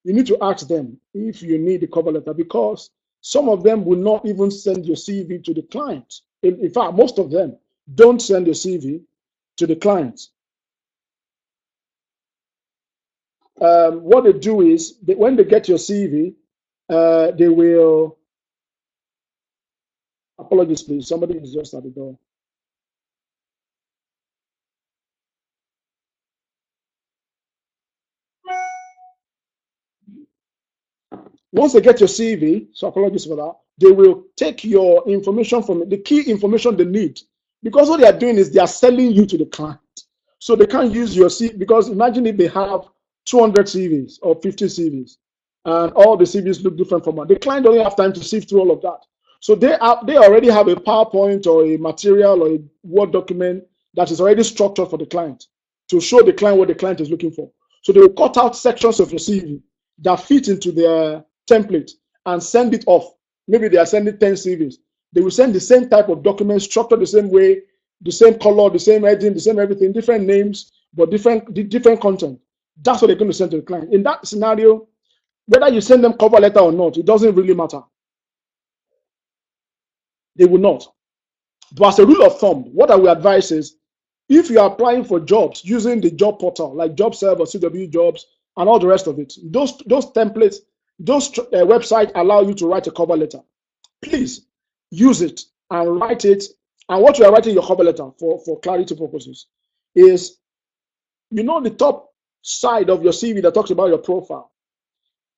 you need to ask them if you need a cover letter, because some of them will not even send your CV to the client. In fact, most of them don't send your CV to the client. What they do is, when they get your CV, they will, apologies please, somebody is just at the door. Once they get your CV, so apologies for that, they will take your information from the key information they need, because what they are doing is they are selling you to the client. So they can't use your CV, because imagine if they have 200 CVs or 50 CVs and all the CVs look different from one. The client doesn't have time to sift through all of that. So they already have a PowerPoint or a material or a Word document that is already structured for the client to show the client what the client is looking for. So they will cut out sections of your CV that fit into their template and send it off. Maybe they are sending 10 CVs. They will send the same type of document, structured the same way, the same color, the same heading, the same everything, different names, but different content. That's what they're going to send to the client. In that scenario, whether you send them cover letter or not, it doesn't really matter. They will not. But as a rule of thumb, what I will advise is, if you are applying for jobs using the job portal like JobServe or CW Jobs and all the rest of it, those templates, those websites allow you to write a cover letter. Please use it and write it. And what you are writing your cover letter for clarity purposes is, the top side of your CV that talks about your profile.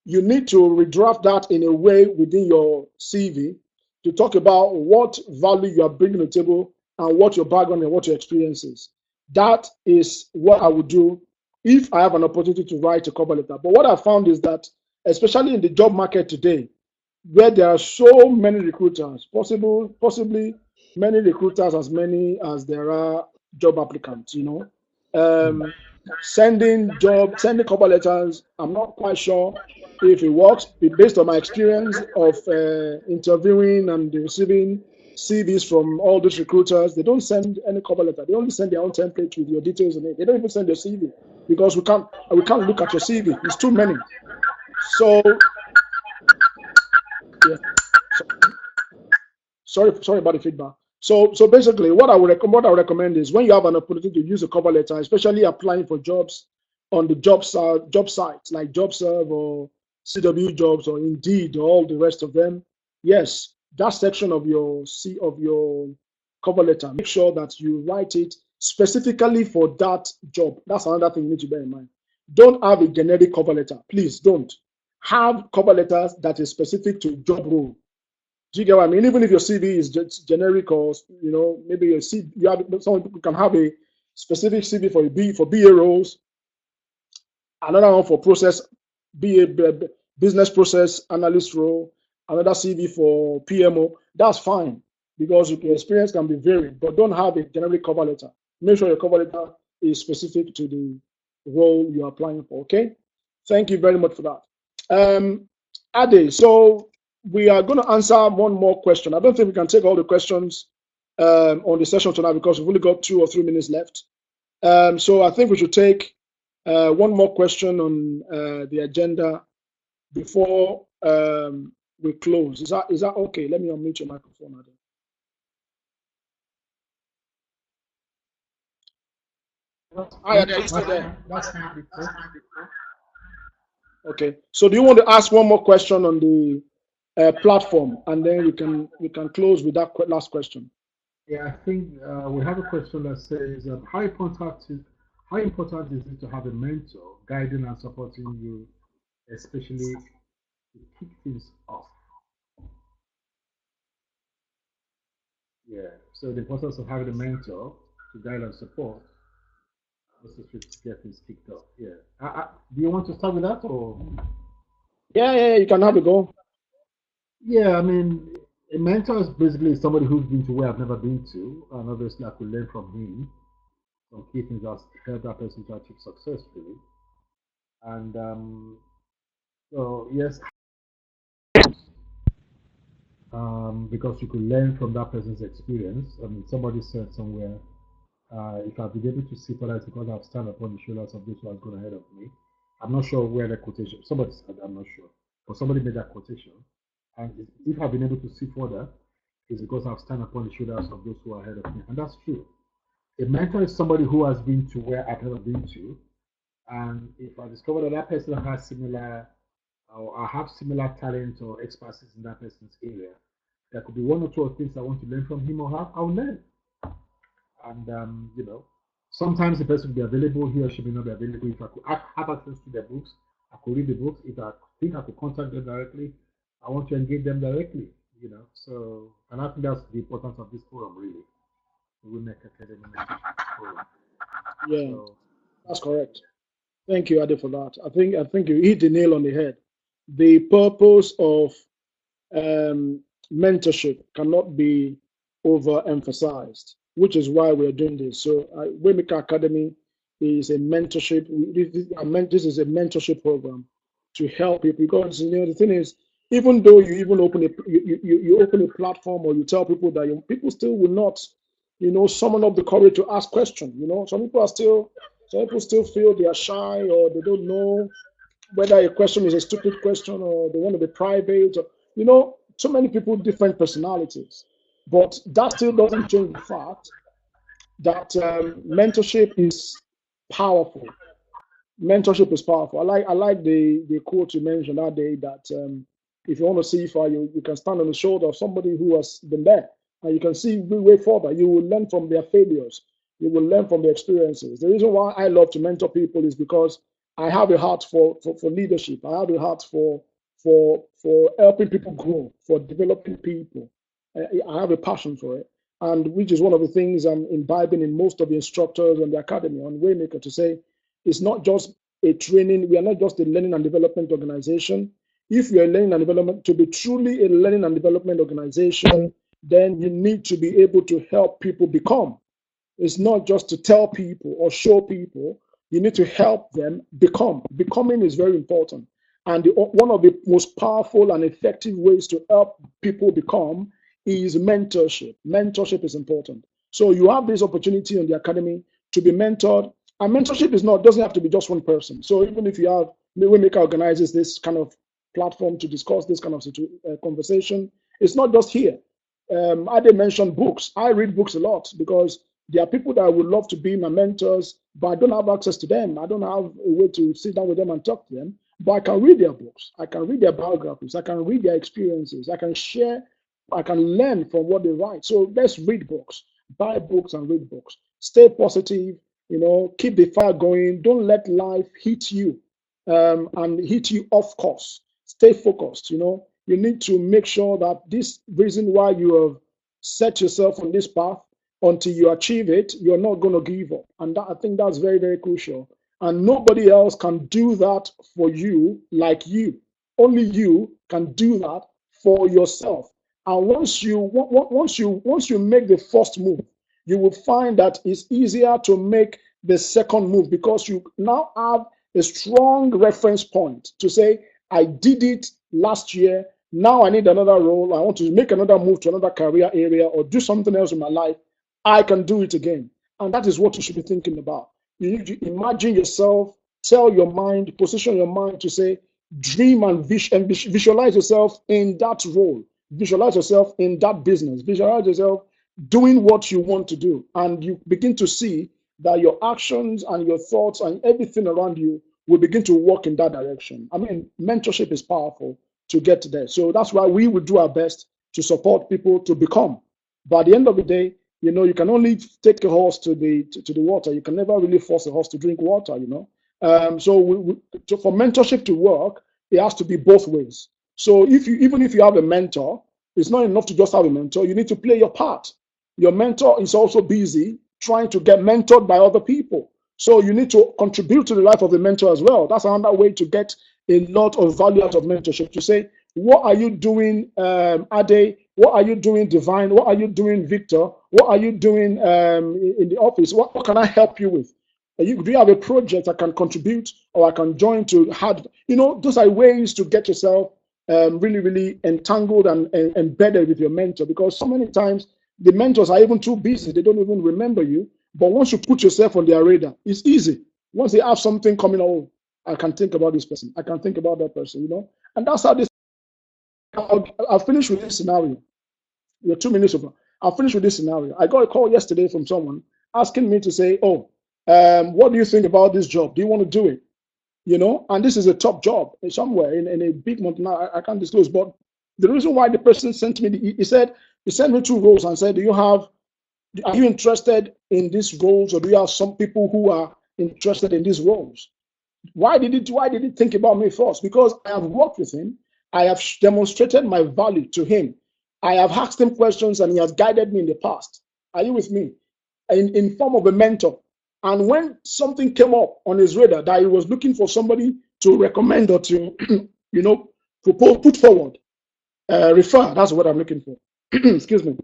You need to redraft that in a way within your CV to talk about what value you are bringing to the table and what your background and what your experience is. That is what I would do if I have an opportunity to write a cover letter. But what I found is that, especially in the job market today, where there are so many recruiters, possibly many recruiters as many as there are job applicants, sending cover letters, I'm not quite sure if it works. Based on my experience of interviewing and receiving CVs from all these recruiters, they don't send any cover letter. They only send their own template with your details in it. They don't even send your CV because we can't look at your CV. It's too many. So yeah. Sorry about the feedback. So basically, what I would recommend is, when you have an opportunity to use a cover letter, especially applying for jobs on the job sites like JobServe or CW Jobs or Indeed or all the rest of them. Yes, that section of your cover letter, make sure that you write it specifically for that job. That's another thing you need to bear in mind. Don't have a generic cover letter. Please don't. Have cover letters that is specific to job role. Do you get what I mean? Even if your CV is just generic, or maybe your CV, some people can have a specific CV for BA roles, another one for business process analyst role, another CV for PMO. That's fine, because your experience can be varied, but don't have a generic cover letter. Make sure your cover letter is specific to the role you're applying for. Okay, thank you very much for that. Ade, so we are going to answer one more question. I don't think we can take all the questions on the session tonight, because we've only got 2 or 3 minutes left. So I think we should take one more question on the agenda before we close. Is that okay? Let me unmute your microphone, Ade. Hi, Ade, are you still there? Okay. So do you want to ask one more question on the platform, and then we can close with that last question? Yeah, I think we have a question that says, how important is it to have a mentor guiding and supporting you, especially to kick things off? Yeah, so the importance of having a mentor to guide and support, especially to get things kicked off. Yeah. Do you want to start with that, or? Yeah, you can have a go. Yeah, I mean, a mentor is basically somebody who's been to where I've never been to, and obviously I could learn from him some key things that help that person to achieve success, really. And so yes, because you could learn from that person's experience. I mean, somebody said somewhere, if I've been able to see further, it's because I've stand upon the shoulders of those who have gone ahead of me. I'm not sure where the quotation, somebody said, I'm not sure, but somebody made that quotation. And if I've been able to see further, it's because I've stand upon the shoulders of those who are ahead of me. And that's true. A mentor is somebody who has been to where I've never been to. And if I discover that that person has similar, or I have similar talent or expertise in that person's area, there could be 1 or 2 things I want to learn from him or her, I'll learn. And, sometimes the person will be available, he or she may not be available. If I could have access to their books, I could read the books. If I think I could contact them directly, I want to engage them directly, So, and I think that's the importance of this forum, really. The WayMaker Academy forum. Yeah, so, that's correct. Thank you, Ade, for that. I think you hit the nail on the head. The purpose of mentorship cannot be overemphasized, which is why we're doing this. So, WayMaker Academy is a mentorship. This is a mentorship program to help people, because the thing is, even though you even open you open a platform, or you tell people that people still will not, summon up the courage to ask questions. Some people still feel they are shy, or they don't know whether a question is a stupid question, or they want to be private. Or, so many people, different personalities, but that still doesn't change the fact that mentorship is powerful. Mentorship is powerful. I like the quote you mentioned that day, that if you want to see far, you can stand on the shoulder of somebody who has been there, and you can see way further. You will learn from their failures. You will learn from their experiences. The reason why I love to mentor people is because I have a heart for leadership. I have a heart for helping people grow, for developing people. I have a passion for it, and which is one of the things I'm imbibing in most of the instructors on the academy on Waymaker, to say it's not just a training. We are not just a learning and development organization. If you're a learning and development, to be truly a learning and development organization, then you need to be able to help people become. It's not just to tell people or show people. You need to help them become. Becoming is very important. And one of the most powerful and effective ways to help people become is mentorship. Mentorship is important. So you have this opportunity in the academy to be mentored. And mentorship doesn't have to be just one person. So even if you have, WayMaker organizes this kind of platform to discuss this kind of conversation, it's not just here. I did mention books. I read books a lot, because there are people that I would love to be my mentors, but I don't have access to them. I don't have a way to sit down with them and talk to them, but I can read their books. I can read their biographies. I can read their experiences. I can share. I can learn from what they write. So let's read books, buy books and read books. Stay positive, keep the fire going. Don't let life hit you and hit you off course. Stay focused. You need to make sure that this reason why you have set yourself on this path, until you achieve it, you're not going to give up. And I think that's very, very crucial. And nobody else can do that for you like you. Only you can do that for yourself. And once you make the first move, you will find that it's easier to make the second move, because you now have a strong reference point to say, I did it last year. Now I need another role. I want to make another move to another career area, or do something else in my life. I can do it again. And that is what you should be thinking about. You need to imagine yourself, tell your mind, position your mind to say, dream and visualize yourself in that role. Visualize yourself in that business. Visualize yourself doing what you want to do. And you begin to see that your actions and your thoughts and everything around you will begin to work in that direction. I mean, mentorship is powerful to get there. So that's why we will do our best to support people to become. But at the end of the day, you can only take a horse to the water. You can never really force a horse to drink water, So for mentorship to work, it has to be both ways. So even if you have a mentor, it's not enough to just have a mentor. You need to play your part. Your mentor is also busy trying to get mentored by other people. So you need to contribute to the life of the mentor as well. That's another way to get a lot of value out of mentorship. To say, what are you doing, Ade? What are you doing, Divine? What are you doing, Victor? What are you doing in the office? What can I help you with? Do you have a project I can contribute, or I can join to have? Those are ways to get yourself really, really entangled and embedded with your mentor, because so many times the mentors are even too busy. They don't even remember you. But once you put yourself on their radar, it's easy. Once they have something coming, oh, I can think about this person. I can think about that person, And that's how this. I'll finish with this scenario. You're 2 minutes over. I'll finish with this scenario. I got a call yesterday from someone asking me to say, oh, what do you think about this job? Do you want to do it? And this is a top job somewhere in a big mountain. I can't disclose, but the reason why the person sent me, he sent me 2 roles and said, are you interested in these roles, or do you have some people who are interested in these roles? Why did he think about me first? Because I have worked with him. I have demonstrated my value to him. I have asked him questions, and he has guided me in the past. Are you with me? In form of a mentor. And when something came up on his radar that he was looking for somebody to recommend or to, put forward, refer, that's what I'm looking for. Excuse me.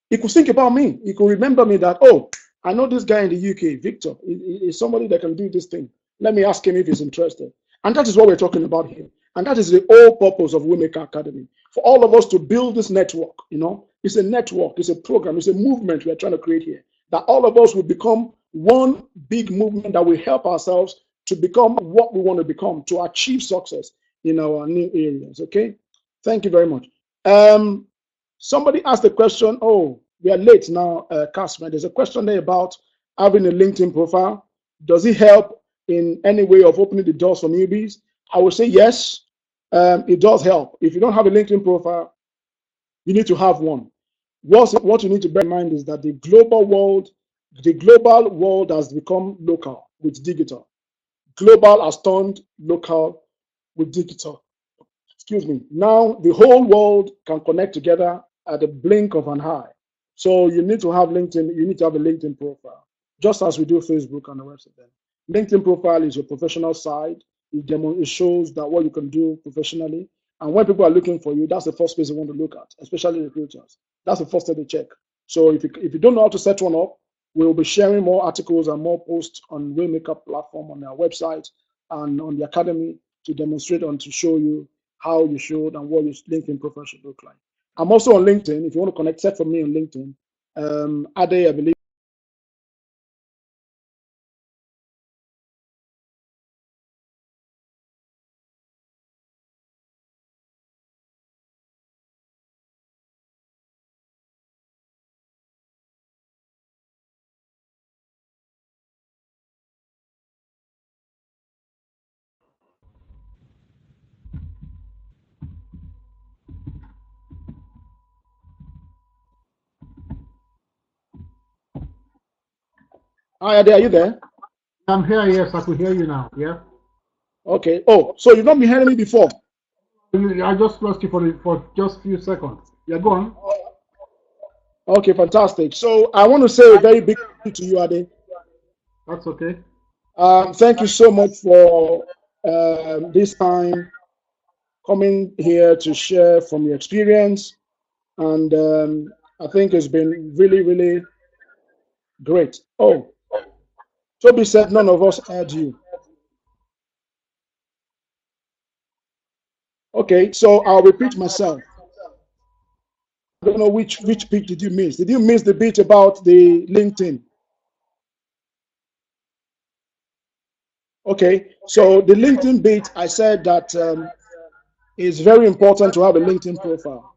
He could think about me. He could remember me that, oh, I know this guy in the UK, Victor, is somebody that can do this thing. Let me ask him if he's interested. And that is what we're talking about here. And that is the whole purpose of WayMaker Academy. For all of us to build this network, it's a network, it's a program, it's a movement we are trying to create here. That all of us will become one big movement that will help ourselves to become what we want to become, to achieve success in our new areas. Okay? Thank you very much. Somebody asked the question, oh, we are late now, Casper. There's a question there about having a LinkedIn profile. Does it help in any way of opening the doors for newbies? I would say yes, it does help. If you don't have a LinkedIn profile, you need to have one. What you need to bear in mind is that the global world has become local with digital. Global has turned local with digital. Excuse me. Now the whole world can connect together at the blink of an eye. So you need to have LinkedIn. You need to have a LinkedIn profile, just as we do Facebook and the rest of them. LinkedIn profile is your professional side. It shows that what you can do professionally. And when people are looking for you, that's the first place they want to look at, especially recruiters. That's the first thing they check. So if you don't know how to set one up, we will be sharing more articles and more posts on WayMaker platform, on our website and on the academy to demonstrate and to show you how you should and what your LinkedIn profile should look like. I'm also on LinkedIn. If you want to connect, set for me on LinkedIn. Ade, I believe. Hi, Ade, are you there? I'm here, yes, I could hear you now. Yeah. Okay. Oh, so you've not been hearing me before? I just lost you for just a few seconds. Yeah, go on. Okay, fantastic. So I want to say a very big thank you to you, Ade. That's okay. Thank you so much for this time coming here to share from your experience. And I think it's been really, really great. Oh, Toby said none of us heard you. Okay, so I'll repeat myself. I don't know which bit did you miss. Did you miss the bit about the LinkedIn? Okay, so the LinkedIn bit, I said that it's very important to have a LinkedIn profile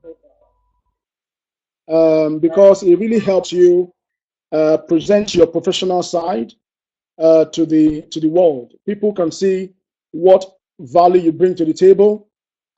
because it really helps you present your professional side to the world. People can see what value you bring to the table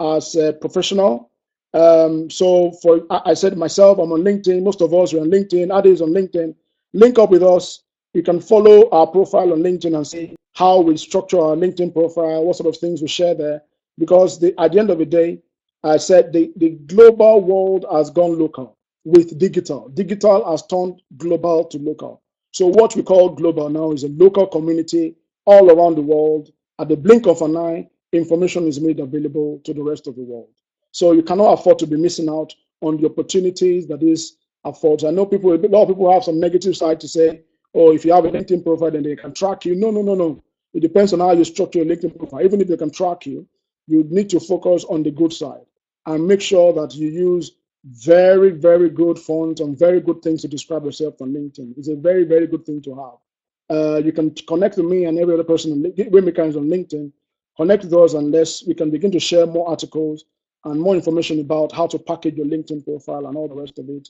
as a professional. So I said myself, I'm on LinkedIn. Most of us are on LinkedIn. Ade is on LinkedIn. Link up with us. You can follow our profile on LinkedIn and see how we structure our LinkedIn profile, what sort of things we share there. Because at the end of the day, I said the global world has gone local with digital. Digital has turned global to local. So what we call global now is a local community all around the world. At the blink of an eye, information is made available to the rest of the world. So you cannot afford to be missing out on the opportunities that this affords. I know a lot of people have some negative side to say, oh, if you have a LinkedIn profile, then they can track you. No, no, no, no. It depends on how you structure your LinkedIn profile. Even if they can track you, you need to focus on the good side and make sure that you use very, very good fonts and very good things to describe yourself on LinkedIn. It's a very, very good thing to have. You can connect with me and every other person on WayMaker is on LinkedIn. Connect with us unless we can begin to share more articles and more information about how to package your LinkedIn profile and all the rest of it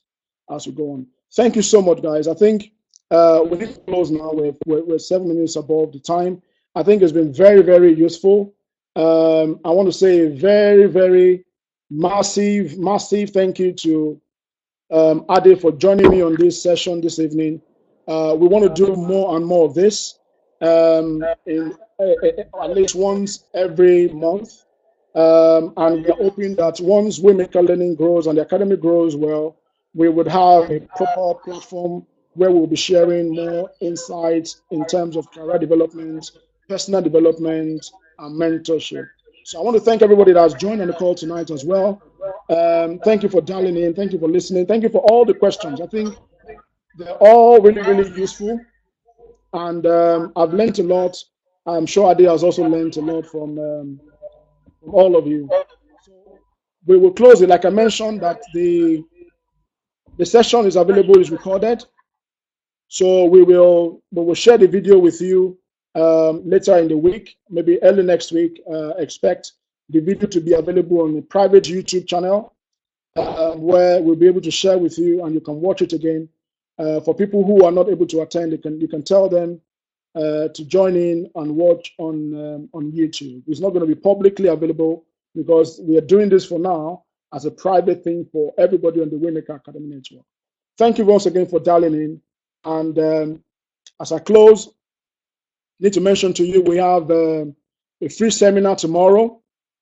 as we go on. Thank you so much, guys. I think we need to close now. We're 7 minutes above the time. I think it's been very, very useful. I want to say a very, very massive, massive thank you to Ade for joining me on this session this evening. We want to do more and more of this at least once every month. And we are hoping that once WayMaker Learning grows and the academy grows well, we would have a proper platform where we'll be sharing more insights in terms of career development, personal development, and mentorship. So I want to thank everybody that has joined on the call tonight as well. Thank you for dialing in. Thank you for listening. Thank you for all the questions. I think They're all really, really useful. And I've learned a lot. I'm sure Ade has also learned a lot from all of you. So we will close it. Like I mentioned, that the session is available, is recorded. So we will share the video with you later in the week, maybe early next week. Expect the video to be available on a private YouTube channel where we'll be able to share with you, and you can watch it again. For people who are not able to attend, you can tell them to join in and watch on YouTube. It's not going to be publicly available because we are doing this for now as a private thing for everybody on the WayMaker Academy network. Thank you once again for dialing in. And as I close, I need to mention to you we have a free seminar tomorrow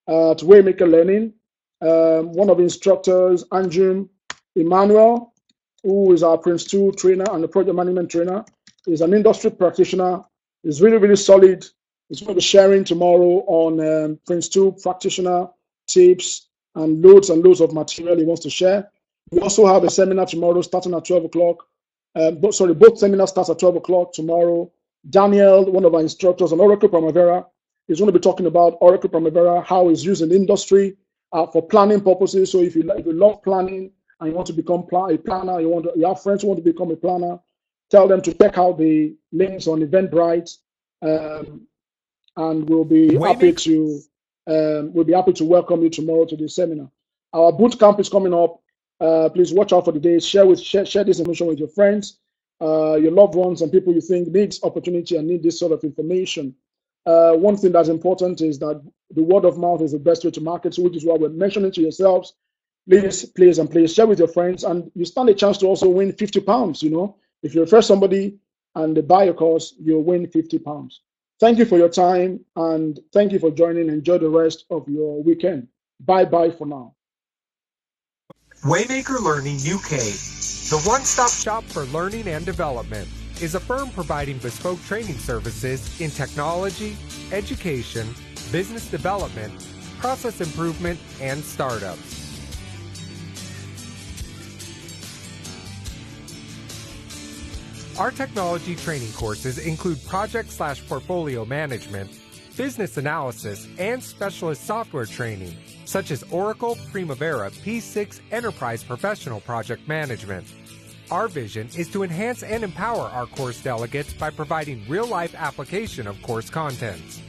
at WayMaker Learning. One of the instructors, Andrew Emmanuel, who is our Prince 2 trainer and the project management trainer, is an industry practitioner. He's really, really solid. He's going to be sharing tomorrow on Prince 2 practitioner tips and loads of material he wants to share. We also have a seminar tomorrow starting at 12 o'clock. Both seminars start at 12 o'clock tomorrow. Daniel, one of our instructors on Oracle Primavera, is going to be talking about Oracle Primavera, how it's used in the industry for planning purposes. So if you love planning and you want to become a planner, you have friends who want to become a planner, tell them to check out the links on Eventbrite, and we'll be happy to welcome you tomorrow to this seminar. Our boot camp is coming up. Please watch out for the days. Share this information with your friends, your loved ones, and people you think needs opportunity and need this sort of information. One thing that's important is that the word of mouth is the best way to market, which is why we're mentioning to yourselves. Please share with your friends, and you stand a chance to also win £50. If you refer somebody and they buy your course, you'll win £50. Thank you for your time, and thank you for joining. Enjoy the rest of your weekend. Bye for now. WayMaker Learning UK, the one-stop shop for learning and development, is a firm providing bespoke training services in technology, education, business development, process improvement, and startups. Our technology training courses include project/portfolio management, business analysis, and specialist software training, such as Oracle Primavera P6 Enterprise Professional Project Management. Our vision is to enhance and empower our course delegates by providing real-life application of course contents.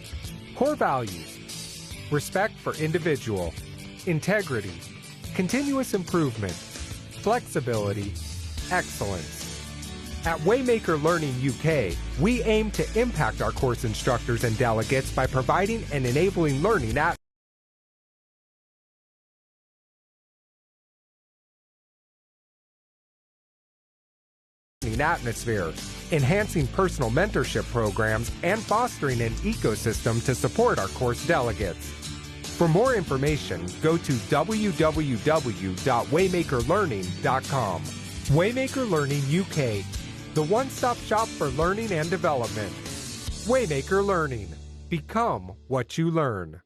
Core values: respect for individual, integrity, continuous improvement, flexibility, excellence. At WayMaker Learning UK, we aim to impact our course instructors and delegates by providing and enabling learning atmosphere, enhancing personal mentorship programs, and fostering an ecosystem to support our course delegates. For more information, go to www.waymakerlearning.com. WayMaker Learning UK, the one-stop shop for learning and development. WayMaker Learning. Become what you learn.